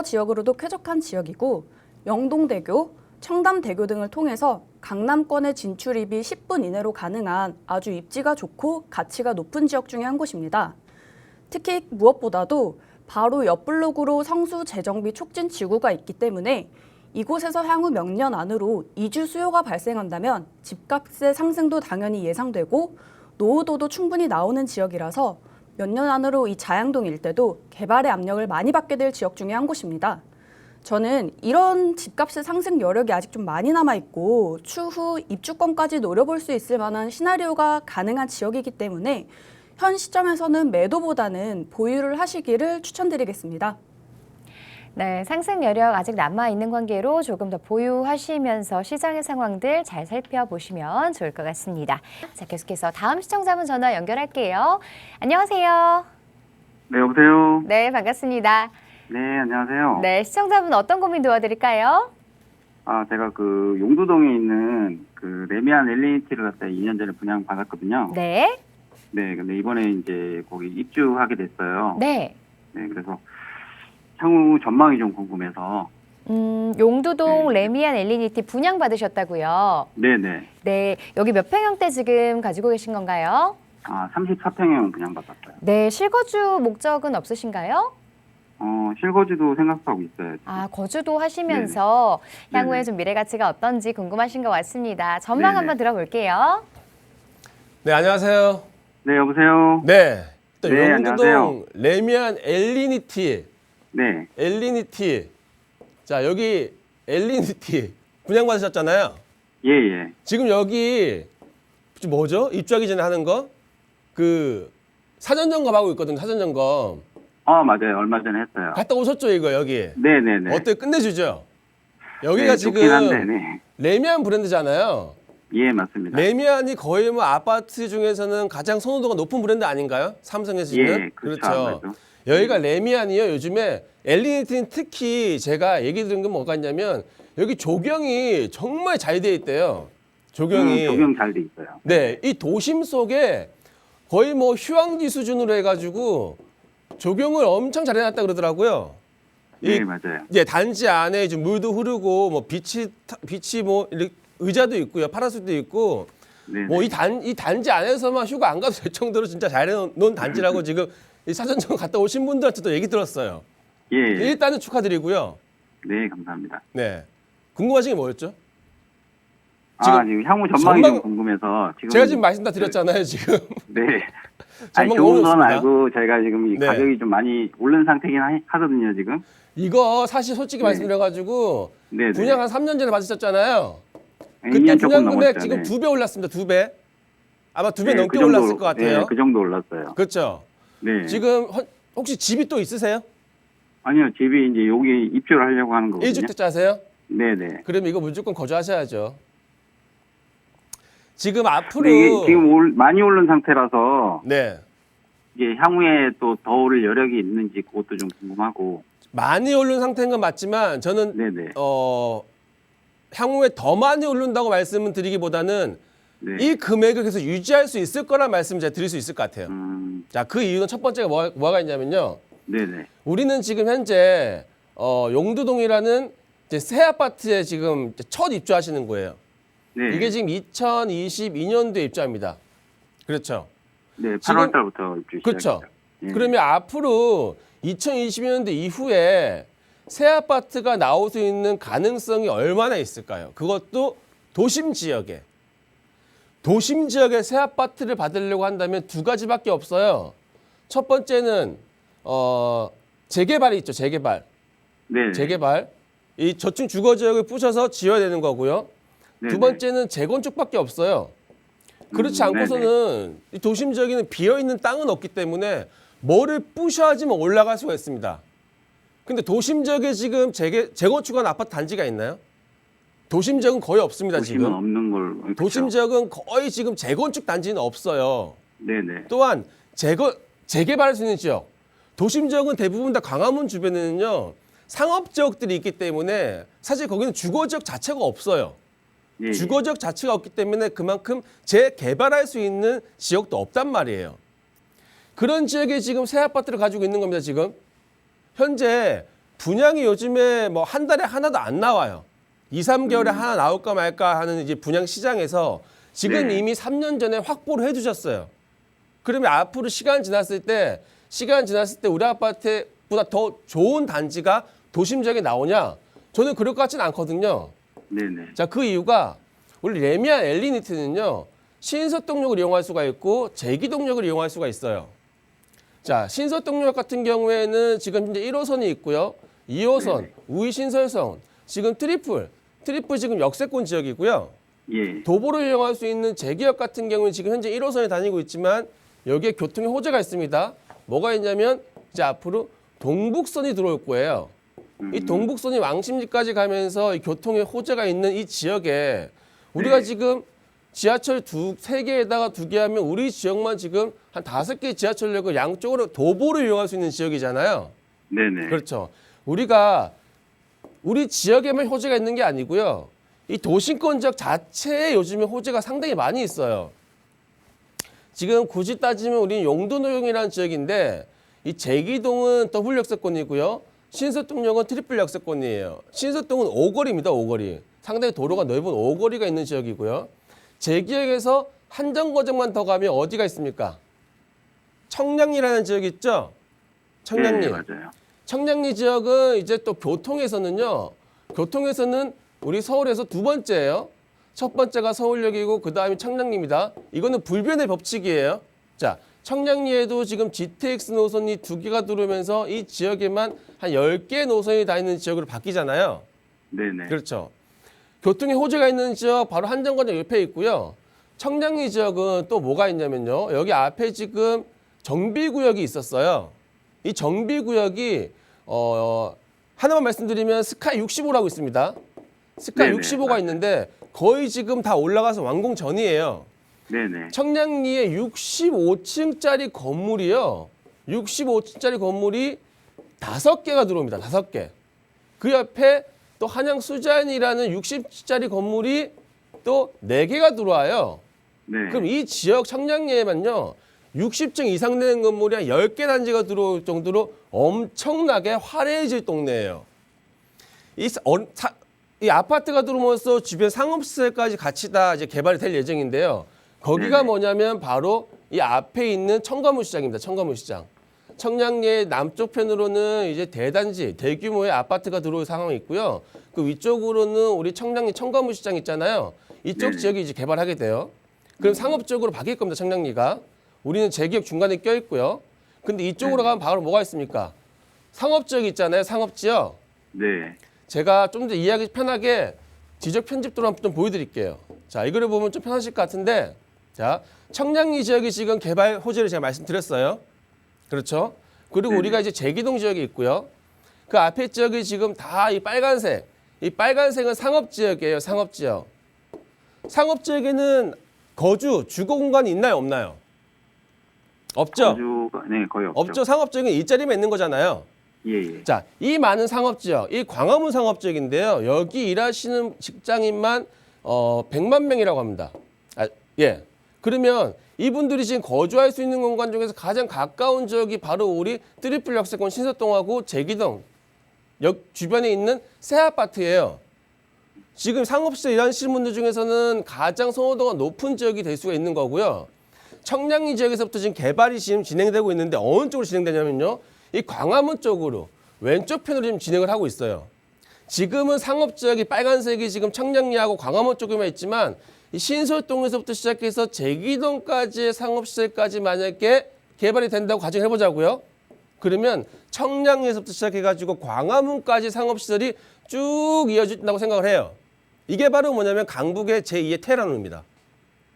S5: 지역으로도 쾌적한 지역이고 영동대교, 청담대교 등을 통해서 강남권의 진출입이 10분 이내로 가능한 아주 입지가 좋고 가치가 높은 지역 중에 한 곳입니다. 특히 무엇보다도 바로 옆 블록으로 성수 재정비 촉진 지구가 있기 때문에 이곳에서 향후 몇 년 안으로 이주 수요가 발생한다면 집값의 상승도 당연히 예상되고 노후도도 충분히 나오는 지역이라서 몇 년 안으로 이 자양동 일대도 개발의 압력을 많이 받게 될 지역 중에 한 곳입니다. 저는 이런 집값의 상승 여력이 아직 좀 많이 남아있고 추후 입주권까지 노려볼 수 있을 만한 시나리오가 가능한 지역이기 때문에 현 시점에서는 매도보다는 보유를 하시기를 추천드리겠습니다.
S1: 네, 상승 여력 아직 남아있는 관계로 조금 더 보유하시면서 시장의 상황들 잘 살펴보시면 좋을 것 같습니다. 자, 계속해서 다음 시청자분 전화 연결할게요. 안녕하세요.
S6: 네, 여보세요?
S1: 네, 반갑습니다.
S6: 네, 안녕하세요.
S1: 네, 시청자분 어떤 고민 도와드릴까요?
S6: 제가 그 용두동에 있는 그 레미안 엘리니티를 갖다 2년 전에 분양받았거든요.
S1: 네.
S6: 네, 근데 이번에 이제 거기 입주하게 됐어요.
S1: 네.
S6: 네, 그래서 향후 전망이 좀 궁금해서.
S1: 용두동
S6: 네.
S1: 레미안 엘리니티 분양받으셨다고요?
S6: 네네.
S1: 네, 여기 몇 평형대 지금 가지고 계신 건가요?
S6: 34평형 분양받았어요.
S1: 네, 실거주 목적은 없으신가요?
S6: 실거주도 생각하고 있어요.
S1: 거주도 하시면서
S6: 네네.
S1: 향후에
S6: 네네.
S1: 좀 미래 가치가 어떤지 궁금하신 것 같습니다. 전망
S6: 네네.
S1: 한번 들어볼게요.
S2: 네, 안녕하세요.
S6: 네, 여보세요?
S2: 네. 또
S6: 네,
S2: 용두동
S6: 안녕하세요.
S2: 레미안 엘리니티.
S6: 네.
S2: 엘리니티. 자, 여기 엘리니티 분양받으셨잖아요.
S6: 예, 예.
S2: 지금 여기 뭐죠? 입주하기 전에 하는 거? 그 사전 점검하고 있거든요. 사전 점검.
S6: 맞아요. 얼마 전에 했어요.
S2: 갔다 오셨죠, 이거 여기?
S6: 네네네.
S2: 어때? 끝내주죠? 여기가
S6: 네,
S2: 지금
S6: 좋긴 한데, 네.
S2: 레미안 브랜드잖아요.
S6: 예, 맞습니다.
S2: 레미안이 거의 뭐 아파트 중에서는 가장 선호도가 높은 브랜드 아닌가요? 삼성에서 지금?
S6: 예, 그렇죠. 아무래도.
S2: 여기가 레미안이요. 요즘에 엘리니티는 특히 제가 얘기 들은 건 뭐가 있냐면 여기 조경이 정말 잘 돼 있대요. 조경이.
S6: 조경 잘 돼 있어요.
S2: 네, 이 도심 속에 거의 뭐 휴양지 수준으로 해가지고 조경을 엄청 잘 해놨다 그러더라고요.
S6: 네, 맞아요.
S2: 예, 단지 안에 좀 물도 흐르고 뭐 빛이 뭐 이렇게 의자도 있고요, 파라솔도 있고
S6: 네.
S2: 뭐 이 단지 안에서만 휴가 안 가도 될 정도로 진짜 잘 해놓은 단지라고 지금 이 사전점 갔다 오신 분들한테도 얘기 들었어요.
S6: 예, 예.
S2: 일단은 축하드리고요.
S6: 네, 감사합니다.
S2: 네, 궁금하신 게 뭐였죠?
S6: 지금 향후 전망이 좀 궁금해서 지금
S2: 제가 지금 말씀 다 드렸잖아요, 지금.
S6: 네.
S2: 전망
S6: 좋은
S2: 너무
S6: 건
S2: 좋습니다.
S6: 알고 저희가 지금 이
S2: 네.
S6: 가격이 좀 많이 오른 상태긴 하거든요, 지금.
S2: 이거 사실 솔직히
S6: 네.
S2: 말씀드려가지고
S6: 네,
S2: 분양 한 3년 전에 받으셨잖아요.
S6: 2년
S2: 그때
S6: 조금
S2: 분양 금액
S6: 넘었죠.
S2: 지금
S6: 네.
S2: 2배 올랐습니다. 2배. 아마 2배
S6: 네,
S2: 넘게
S6: 그 정도,
S2: 올랐을 것 같아요.
S6: 네, 그 정도 올랐어요.
S2: 그렇죠.
S6: 네.
S2: 지금 혹시 집이 또 있으세요?
S6: 아니요, 집이 이제 여기 입주를 하려고 하는 거거든요.
S2: 1주택자세요?
S6: 네네.
S2: 그럼 이거 무조건 거주하셔야죠. 지금
S6: 근데
S2: 앞으로
S6: 이게 지금 많이 오른 상태라서
S2: 네,
S6: 이게 향후에 또 더 오를 여력이 있는지 그것도 좀 궁금하고.
S2: 많이 오른 상태인 건 맞지만 저는
S6: 네네.
S2: 향후에 더 많이 오른다고 말씀을 드리기보다는
S6: 네.
S2: 이 금액을 계속 유지할 수 있을 거란 말씀을 제가 드릴 수 있을 것 같아요. 자, 그 이유는 첫 번째가 뭐가 있냐면요.
S6: 네네.
S2: 우리는 지금 현재 용두동이라는 이제 새 아파트에 지금 첫 입주하시는 거예요.
S6: 네.
S2: 이게 지금 2022년도에 입주합니다. 그렇죠.
S6: 네,
S2: 지금-
S6: 8월 달부터 입주
S2: 그렇죠.
S6: 시작했죠. 예.
S2: 그러면 앞으로 2020년도 이후에 새 아파트가 나올 수 있는 가능성이 얼마나 있을까요? 그것도 도심 지역에. 도심 지역에 새 아파트를 받으려고 한다면 두 가지밖에 없어요. 첫 번째는 재개발이 있죠. 재개발.
S6: 네.
S2: 재개발. 이 저층 주거 지역을 부셔서 지어야 되는 거고요.
S6: 네네.
S2: 두 번째는 재건축밖에 없어요. 그렇지
S6: 네네.
S2: 않고서는 이 도심 지역에는 비어 있는 땅은 없기 때문에 뭐를 부셔야지만 올라갈 수가 있습니다. 근데 도심 지역에 지금 재건축한 아파트 단지가 있나요? 도심 지역은 거의 없습니다.
S6: 도심은
S2: 지금
S6: 없는 걸. 그렇죠.
S2: 도심 지역은 거의 지금 재건축 단지는 없어요.
S6: 네네.
S2: 또한 재개발할 수 있는 지역, 도심 지역은 대부분 다 광화문 주변에는요 상업 지역들이 있기 때문에 사실 거기는 주거 지역 자체가 없어요.
S6: 예,
S2: 주거 지역 자체가 없기 때문에 그만큼 재개발할 수 있는 지역도 없단 말이에요. 그런 지역에 지금 새 아파트를 가지고 있는 겁니다. 지금 현재 분양이 요즘에 뭐 한 달에 하나도 안 나와요. 2, 3개월에 하나 나올까 말까 하는 이제 분양 시장에서 지금
S6: 네.
S2: 이미 3년 전에 확보를 해두셨어요. 그러면 앞으로 시간 지났을 때 우리 아파트보다 더 좋은 단지가 도심 지역에 나오냐? 저는 그럴 것 같지는 않거든요.
S6: 네네.
S2: 자, 그 이유가 우리 레미안 엘리니트는요. 신서동역을 이용할 수가 있고 제기동역을 이용할 수가 있어요. 자, 신서동역 같은 경우에는 지금 현재 1호선이 있고요. 2호선,
S6: 네네.
S2: 우이 신설선, 지금 트리플 지금 역세권 지역이고요.
S6: 예.
S2: 도보를 이용할 수 있는 제기역 같은 경우는 지금 현재 1호선에 다니고 있지만 여기에 교통의 호재가 있습니다. 뭐가 있냐면 이제 앞으로 동북선이 들어올 거예요. 이 동북선이 왕십리까지 가면서 이 교통의 호재가 있는 이 지역에 우리가
S6: 네.
S2: 지금 지하철 3개에다가 2개 하면 우리 지역만 지금 한 5개 지하철역을 양쪽으로 도보를 이용할 수 있는 지역이잖아요.
S6: 네네.
S2: 그렇죠. 우리가 우리 지역에만 호재가 있는 게 아니고요. 이 도심권 지역 자체에 요즘에 호재가 상당히 많이 있어요. 지금 굳이 따지면 우리는 용도노용이라는 지역인데 이 제기동은 더블 역세권이고요. 신서동역은 트리플 역세권이에요. 신서동은 오거리입니다. 오거리. 상당히 도로가 넓은 오거리가 있는 지역이고요. 제기역에서 한 정거장만 더 가면 어디가 있습니까? 청량리라는 지역이 있죠? 청량리.
S6: 네, 맞아요.
S2: 청량리 지역은 이제 또 교통에서는 우리 서울에서 두 번째예요. 첫 번째가 서울역이고 그 다음이 청량리입니다. 이거는 불변의 법칙이에요. 자, 청량리에도 지금 GTX 노선이 2개가 들어오면서 이 지역에만 한 10개 노선이 다 있는 지역으로 바뀌잖아요.
S6: 네네.
S2: 그렇죠. 교통의 호재가 있는 지역 바로 한정거장 옆에 있고요. 청량리 지역은 또 뭐가 있냐면요. 여기 앞에 지금 정비구역이 있었어요. 이 정비구역이 하나만 말씀드리면 스카이 65라고 있습니다. 스카이
S6: 네네,
S2: 65가
S6: 맞아요.
S2: 있는데 거의 지금 다 올라가서 완공 전이에요.
S6: 네네.
S2: 청량리에 65층짜리 건물이요. 65층짜리 건물이 5개가 들어옵니다. 5개. 그 옆에 또 한양 수잔이라는 60층짜리 건물이 또 4개가 들어와요.
S6: 네.
S2: 그럼 이 지역 청량리에만요. 60층 이상 되는 건물이 한 10개 단지가 들어올 정도로 엄청나게 화려해질 동네예요. 이 아파트가 들어오면서 주변 상업시설까지 같이 다 이제 개발이 될 예정인데요. 거기가
S6: 네네.
S2: 뭐냐면 바로 이 앞에 있는 청가문 시장입니다. 청가문 시장. 청량리의 남쪽 편으로는 이제 대단지, 대규모의 아파트가 들어올 상황이 있고요. 그 위쪽으로는 우리 청량리 청가문 시장 있잖아요. 이쪽
S6: 네네.
S2: 지역이 이제 개발하게 돼요. 그럼 상업적으로 바뀔 겁니다. 청량리가. 우리는 재기역 중간에 껴 있고요. 근데 이쪽으로 가면 바로 뭐가 있습니까? 상업지역 있잖아요. 상업지역.
S6: 네.
S2: 제가 좀 더 이해하기 편하게 지적 편집도로 한번 좀 보여드릴게요. 자, 이거를 보면 좀 편하실 것 같은데, 자, 청량리 지역이 지금 개발 호재를 제가 말씀드렸어요. 그렇죠? 그리고 우리가 이제 제기동 지역이 있고요. 그 앞에 지역이 지금 다 이 빨간색. 이 빨간색은 상업지역이에요. 상업지역. 상업지역에는 거주, 주거 공간이 있나요? 없나요? 없죠?
S6: 거주가 네, 거의 없죠.
S2: 없죠. 상업지역은 일자리만 있는 거잖아요.
S6: 예, 예.
S2: 자, 이 많은 상업지역, 이 광화문 상업지역인데요. 여기 일하시는 직장인만 100만 명이라고 합니다. 예. 그러면 이분들이 지금 거주할 수 있는 공간 중에서 가장 가까운 지역이 바로 우리 트리플 역세권 신사동하고 제기동 역 주변에 있는 새 아파트예요. 지금 상업시설 일하시는 분들 중에서는 가장 선호도가 높은 지역이 될 수가 있는 거고요. 청량리 지역에서부터 지금 개발이 지금 진행되고 있는데 어느 쪽으로 진행되냐면요. 이 광화문 쪽으로 왼쪽 편으로 지금 진행을 하고 있어요. 지금은 상업지역이 빨간색이 지금 청량리하고 광화문 쪽에만 있지만 이 신설동에서부터 시작해서 제기동까지의 상업시설까지 만약에 개발이 된다고 가정해보자고요. 그러면 청량리에서부터 시작해가지고 광화문까지 상업시설이 쭉 이어진다고 생각을 해요. 이게 바로 뭐냐면 강북의 제2의 테라노입니다.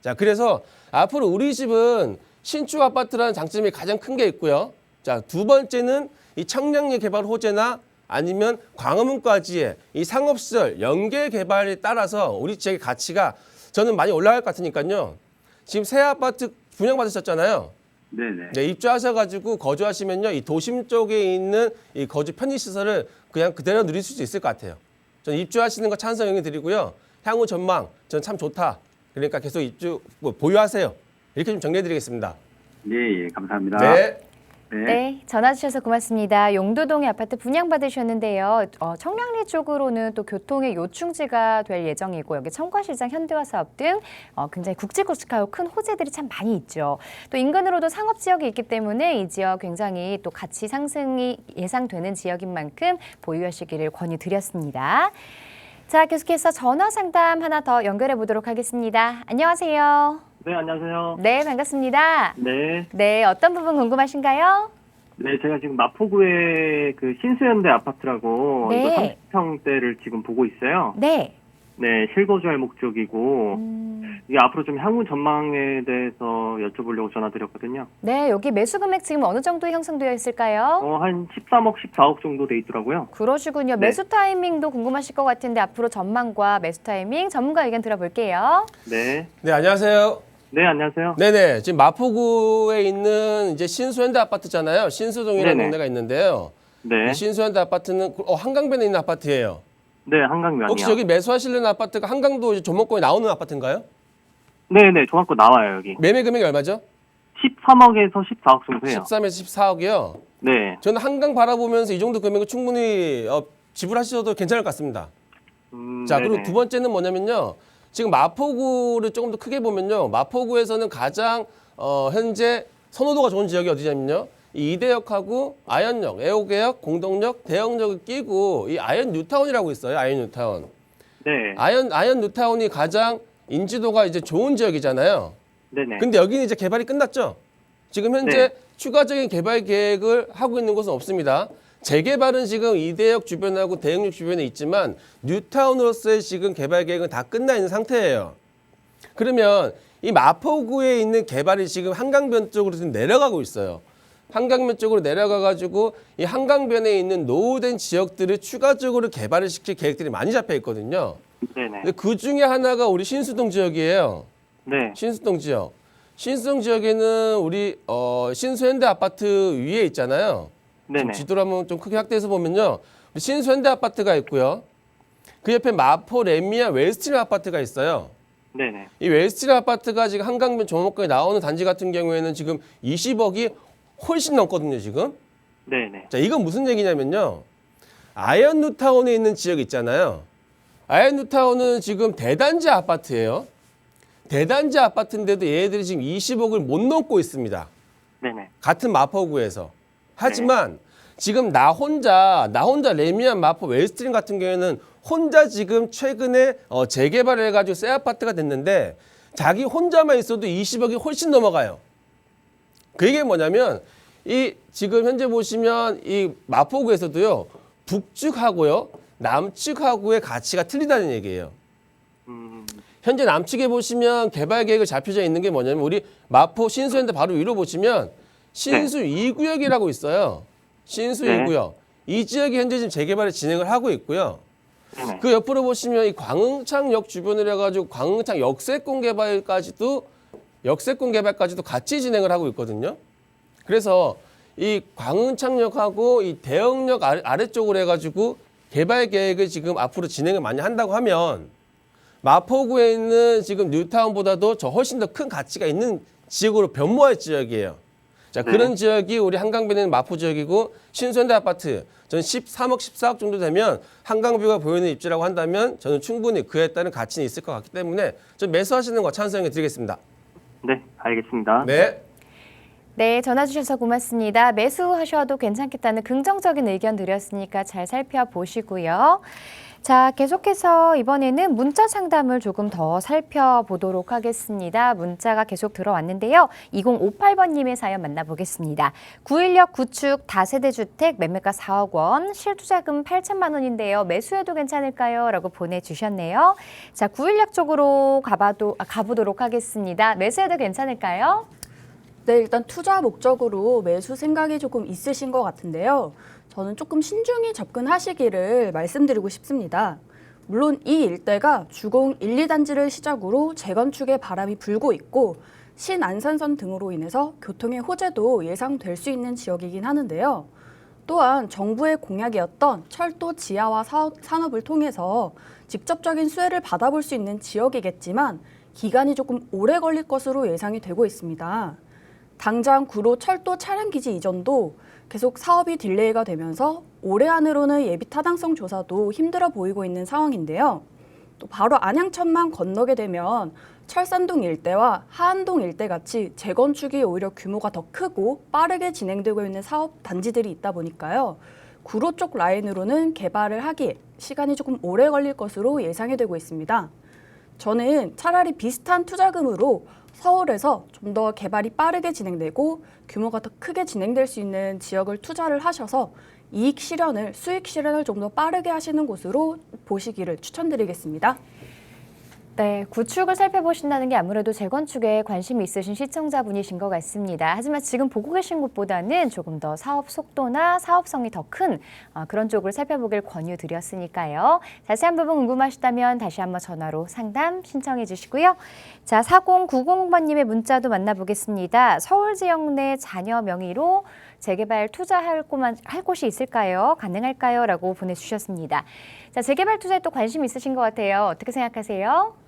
S2: 자, 그래서 앞으로 우리 집은 신축 아파트라는 장점이 가장 큰 게 있고요. 자, 두 번째는 이 청량리 개발 호재나 아니면 광화문까지의 이 상업시설 연계 개발에 따라서 우리 지역의 가치가 저는 많이 올라갈 것 같으니까요. 지금 새 아파트 분양받으셨잖아요.
S6: 네네.
S2: 네, 입주하셔가지고 거주하시면요. 이 도심 쪽에 있는 이 거주 편의시설을 그냥 그대로 누릴 수 있을 것 같아요. 저는 입주하시는 거 찬성 영해 드리고요. 향후 전망 저는 참 좋다. 그러니까 계속 입주 보유하세요. 이렇게 좀 정리해 드리겠습니다.
S6: 예, 예. 감사합니다.
S2: 네.
S1: 네, 전화 주셔서 고맙습니다. 용두동의 아파트 분양받으셨는데요. 청량리 쪽으로는 또 교통의 요충지가 될 예정이고 여기 청과시장, 현대화 사업 등 굉장히 굵직굵직하고 큰 호재들이 참 많이 있죠. 또 인근으로도 상업지역이 있기 때문에 이 지역 굉장히 또 가치 상승이 예상되는 지역인 만큼 보유하시기를 권유드렸습니다. 자, 계속해서 전화 상담 하나 더 연결해 보도록 하겠습니다. 안녕하세요.
S7: 네, 안녕하세요.
S1: 네, 반갑습니다.
S7: 네.
S1: 네, 어떤 부분 궁금하신가요?
S7: 네, 제가 지금 마포구에 그 신수현대 아파트라고
S1: 네.
S7: 이거 30평대를 지금 보고 있어요.
S1: 네.
S7: 네, 실거주할 목적이고
S1: 음.
S7: 이게 앞으로 좀 향후 전망에 대해서 여쭤보려고 전화드렸거든요.
S1: 네, 여기 매수 금액 지금 어느 정도 형성되어 있을까요?
S7: 한 13억, 14억 정도 돼 있더라고요.
S1: 그러시군요.
S7: 네.
S1: 매수 타이밍도 궁금하실 것 같은데 앞으로 전망과 매수 타이밍 전문가 의견 들어볼게요.
S7: 네.
S2: 네, 안녕하세요.
S7: 네, 안녕하세요.
S2: 네네. 지금 마포구에 있는 이제 신수현대 아파트잖아요. 신수동이라는
S7: 네네.
S2: 동네가 있는데요.
S7: 네.
S2: 이 신수현대 아파트는 한강변에 있는 아파트예요.
S7: 네, 한강면이요.
S2: 혹시 여기 매수하시려는 아파트가 한강도 이제 조목권에 나오는 아파트인가요?
S7: 네, 네, 종합고 나와요, 여기.
S2: 매매 금액이 얼마죠?
S7: 13억에서 14억 정도 해요.
S2: 13에서 14억이요.
S7: 네.
S2: 저는 한강 바라보면서 이 정도 금액은 충분히 지불하셔도 괜찮을 것 같습니다. 자, 그리고
S7: 네네.
S2: 두 번째는 뭐냐면요. 지금 마포구를 조금 더 크게 보면요. 마포구에서는 가장 현재 선호도가 좋은 지역이 어디냐면요. 이 이대역하고 아현역, 애호개역, 공덕역, 대역역을 끼고 이 아현 뉴타운이라고 있어요. 아현 뉴타운.
S7: 네.
S2: 아현 뉴타운이 가장 인지도가 이제 좋은 지역이잖아요.
S7: 네네.
S2: 근데 여기는 이제 개발이 끝났죠. 지금 현재
S7: 네.
S2: 추가적인 개발 계획을 하고 있는 곳은 없습니다. 재개발은 지금 이대역 주변하고 대역역 주변에 있지만 뉴타운으로서의 지금 개발 계획은 다 끝나 있는 상태예요. 그러면 이 마포구에 있는 개발이 지금 한강변 쪽으로 지금 내려가고 있어요. 한강변 쪽으로 내려가가지고 이 한강변에 있는 노후된 지역들을 추가적으로 개발을 시킬 계획들이 많이 잡혀 있거든요.
S7: 네네.
S2: 근데 그 중에 하나가 우리 신수동 지역이에요.
S7: 네.
S2: 신수동 지역. 신수동 지역에는 우리 신수현대 아파트 위에 있잖아요. 지금
S7: 네네.
S2: 지도를 한번 좀 크게 확대해서 보면요. 우리 신수현대 아파트가 있고요. 그 옆에 마포 레미안 웨스트힐 아파트가 있어요.
S3: 네네.
S2: 이 웨스트힐 아파트가 지금 한강변 종목가에 나오는 단지 같은 경우에는 지금 20억이 훨씬 넘거든요, 지금.
S3: 네네.
S2: 자, 이건 무슨 얘기냐면요. 아이언 뉴타운에 있는 지역 있잖아요. 아이언 뉴타운은 지금 대단지 아파트예요. 대단지 아파트인데도 얘네들이 지금 20억을 못 넘고 있습니다.
S3: 네네.
S2: 같은 마포구에서. 하지만 지금 나 혼자 레미안 마포 웨스트힐 같은 경우에는 혼자 지금 최근에 재개발을 해가지고 새 아파트가 됐는데 자기 혼자만 있어도 20억이 훨씬 넘어가요. 그 얘기가 뭐냐면 이 지금 현재 보시면 이 마포구에서도요 북측하고요 남측하고의 가치가 틀리다는 얘기예요. 현재 남측에 보시면 개발 계획을 잡혀져 있는 게 뭐냐면 우리 마포 신수현대 바로 위로 보시면 신수 2구역이라고 있어요. 신수
S3: 네.
S2: 2구역. 이 지역이 현재 지금 재개발을 진행을 하고 있고요.
S3: 네네.
S2: 그 옆으로 보시면 이 광흥창역 주변을 해가지고 광흥창 역세권 개발까지도 같이 진행을 하고 있거든요. 그래서 이 광흥창역하고 이 대흥역 아래쪽으로 해가지고 개발 계획을 지금 앞으로 진행을 많이 한다고 하면 마포구에 있는 지금 뉴타운보다도 저 훨씬 더 큰 가치가 있는 지역으로 변모할 지역이에요. 자, 그런 지역이 우리 한강변에 있는 마포 지역이고 신수현대 아파트 저는 13억, 14억 정도 되면 한강뷰가 보이는 입지라고 한다면 저는 충분히 그에 따른 가치는 있을 것 같기 때문에 좀 매수하시는 거 찬성해 드리겠습니다.
S3: 네, 알겠습니다.
S2: 네.
S1: 네, 전화 주셔서 고맙습니다. 매수하셔도 괜찮겠다는 긍정적인 의견 드렸으니까 잘 살펴보시고요. 자, 계속해서 이번에는 문자 상담을 조금 더 살펴보도록 하겠습니다. 문자가 계속 들어왔는데요. 2058번님의 사연 만나보겠습니다. 916 구축 다세대 주택 매매가 4억 원, 실투자금 8천만 원인데요. 매수해도 괜찮을까요? 라고 보내주셨네요. 자, 916 쪽으로 가보도록 하겠습니다. 매수해도 괜찮을까요?
S5: 네, 일단 투자 목적으로 매수 생각이 조금 있으신 것 같은데요. 저는 조금 신중히 접근하시기를 말씀드리고 싶습니다. 물론 이 일대가 주공 1, 2단지를 시작으로 재건축의 바람이 불고 있고 신안산선 등으로 인해서 교통의 호재도 예상될 수 있는 지역이긴 하는데요. 또한 정부의 공약이었던 철도 지하화 산업을 통해서 직접적인 수혜를 받아볼 수 있는 지역이겠지만 기간이 조금 오래 걸릴 것으로 예상이 되고 있습니다. 당장 구로 철도 차량기지 이전도 계속 사업이 딜레이가 되면서 올해 안으로는 예비 타당성 조사도 힘들어 보이고 있는 상황인데요. 또 바로 안양천만 건너게 되면 철산동 일대와 하안동 일대 같이 재건축이 오히려 규모가 더 크고 빠르게 진행되고 있는 사업 단지들이 있다 보니까요. 구로 쪽 라인으로는 개발을 하기에 시간이 조금 오래 걸릴 것으로 예상이 되고 있습니다. 저는 차라리 비슷한 투자금으로 서울에서 좀 더 개발이 빠르게 진행되고 규모가 더 크게 진행될 수 있는 지역을 투자를 하셔서 수익 실현을 좀 더 빠르게 하시는 곳으로 보시기를 추천드리겠습니다.
S1: 네, 구축을 살펴보신다는 게 아무래도 재건축에 관심이 있으신 시청자분이신 것 같습니다. 하지만 지금 보고 계신 곳보다는 조금 더 사업 속도나 사업성이 더 큰 그런 쪽을 살펴보길 권유드렸으니까요. 자세한 부분 궁금하시다면 다시 한번 전화로 상담 신청해 주시고요. 자, 4090번님의 문자도 만나보겠습니다. 서울 지역 내 자녀 명의로 재개발 투자할 곳이 있을까요? 가능할까요? 라고 보내주셨습니다. 자, 재개발 투자에 또 관심 있으신 것 같아요. 어떻게 생각하세요?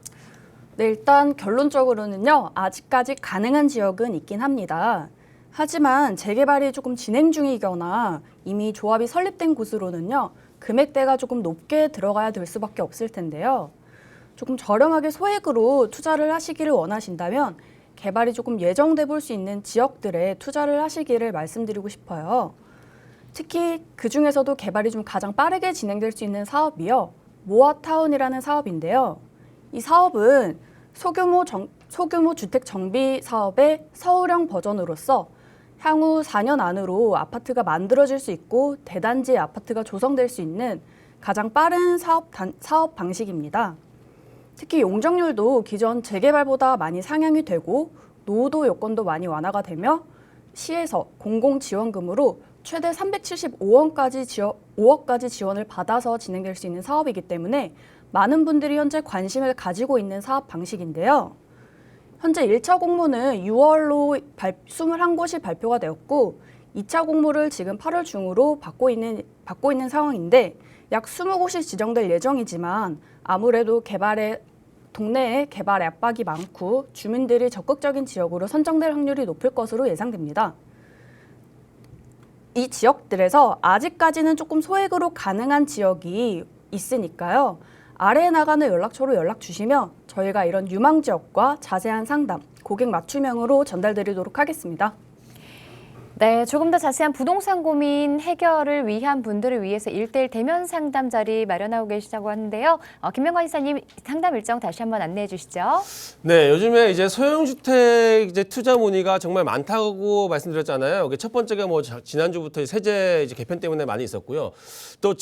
S5: 네, 일단 결론적으로는요. 아직까지 가능한 지역은 있긴 합니다. 하지만 재개발이 조금 진행 중이거나 이미 조합이 설립된 곳으로는요. 금액대가 조금 높게 들어가야 될 수밖에 없을 텐데요. 조금 저렴하게 소액으로 투자를 하시기를 원하신다면 개발이 조금 예정돼 볼 수 있는 지역들에 투자를 하시기를 말씀드리고 싶어요. 특히 그중에서도 개발이 좀 가장 빠르게 진행될 수 있는 사업이요. 모아타운이라는 사업인데요. 이 사업은 소규모 주택 정비 사업의 서울형 버전으로서 향후 4년 안으로 아파트가 만들어질 수 있고 대단지 아파트가 조성될 수 있는 가장 빠른 사업 방식입니다. 특히 용적률도 기존 재개발보다 많이 상향이 되고 노후도 요건도 많이 완화가 되며 시에서 공공지원금으로 최대 375억까지 지원을 받아서 진행될 수 있는 사업이기 때문에 많은 분들이 현재 관심을 가지고 있는 사업 방식인데요. 현재 1차 공모는 6월로 21곳이 발표가 되었고 2차 공모를 지금 8월 중으로 받고 있는 상황인데 약 20곳이 지정될 예정이지만 아무래도 개발에 동네에 개발의 압박이 많고 주민들이 적극적인 지역으로 선정될 확률이 높을 것으로 예상됩니다. 이 지역들에서 아직까지는 조금 소액으로 가능한 지역이 있으니까요. 아래에 나가는 연락처로 연락 주시면 저희가 이런 유망 지역과 자세한 상담, 고객 맞춤형으로 전달드리도록 하겠습니다.
S1: 네, 조금 더 자세한 부동산 고민 해결을 위한 분들을 위해서 1:1 대면 상담 자리 마련하고 계시다고 하는데요. 김명관 이사님 상담 일정 다시 한번 안내해 주시죠.
S2: 네, 요즘에 이제 소형주택 이제 투자 문의가 정말 많다고 말씀드렸잖아요. 첫 번째가 뭐 지난주부터 세제 이제 개편 때문에 많이 있었고요. 또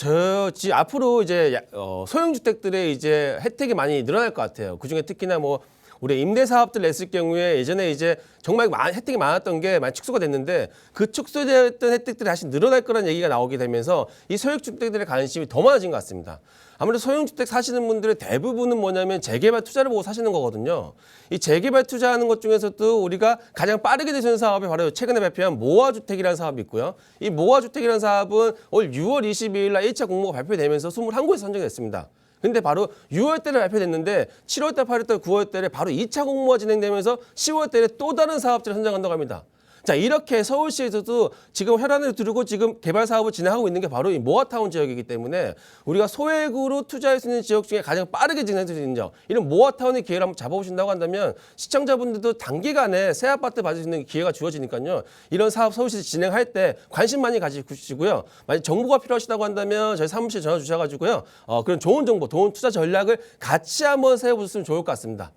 S2: 앞으로 이제 소형주택들의 이제 혜택이 많이 늘어날 것 같아요. 그중에 특히나 뭐 우리 임대 사업들 냈을 경우에 예전에 이제 정말 혜택이 많았던 게 많이 축소가 됐는데 그 축소됐던 혜택들이 다시 늘어날 거라는 얘기가 나오게 되면서 이 소형주택들의 관심이 더 많아진 것 같습니다. 아무래도 소형주택 사시는 분들의 대부분은 뭐냐면 재개발 투자를 보고 사시는 거거든요. 이 재개발 투자하는 것 중에서도 우리가 가장 빠르게 되시는 사업이 바로 최근에 발표한 모아주택이라는 사업이 있고요. 이 모아주택이라는 사업은 올 6월 22일 날 1차 공모가 발표되면서 21곳에서 선정됐습니다. 근데 바로 6월 달에 발표됐는데 7월 달, 8월 달, 9월 달에 바로 2차 공모가 진행되면서 10월 달에 또 다른 사업자를 선정한다고 합니다. 자, 이렇게 서울시에서도 지금 혈안을 두르고 지금 개발 사업을 진행하고 있는 게 바로 이 모아타운 지역이기 때문에 우리가 소액으로 투자할 수 있는 지역 중에 가장 빠르게 진행될 수 있는 지역, 이런 모아타운의 기회를 한번 잡아보신다고 한다면 시청자분들도 단기간에 새 아파트 받을 수 있는 기회가 주어지니까요. 이런 사업 서울시에서 진행할 때 관심 많이 가지시고요. 만약 정보가 필요하시다고 한다면 저희 사무실 전화 주셔가지고요. 그런 좋은 정보, 좋은 투자 전략을 같이 한번 세워보셨으면 좋을 것 같습니다.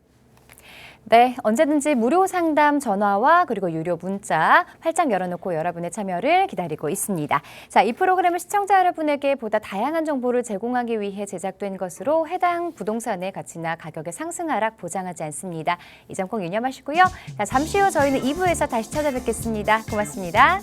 S1: 네, 언제든지 무료 상담 전화와 그리고 유료 문자 활짝 열어놓고 여러분의 참여를 기다리고 있습니다. 자, 이 프로그램은 시청자 여러분에게 보다 다양한 정보를 제공하기 위해 제작된 것으로 해당 부동산의 가치나 가격의 상승 하락 보장하지 않습니다. 이 점 꼭 유념하시고요. 자, 잠시 후 저희는 2부에서 다시 찾아뵙겠습니다. 고맙습니다.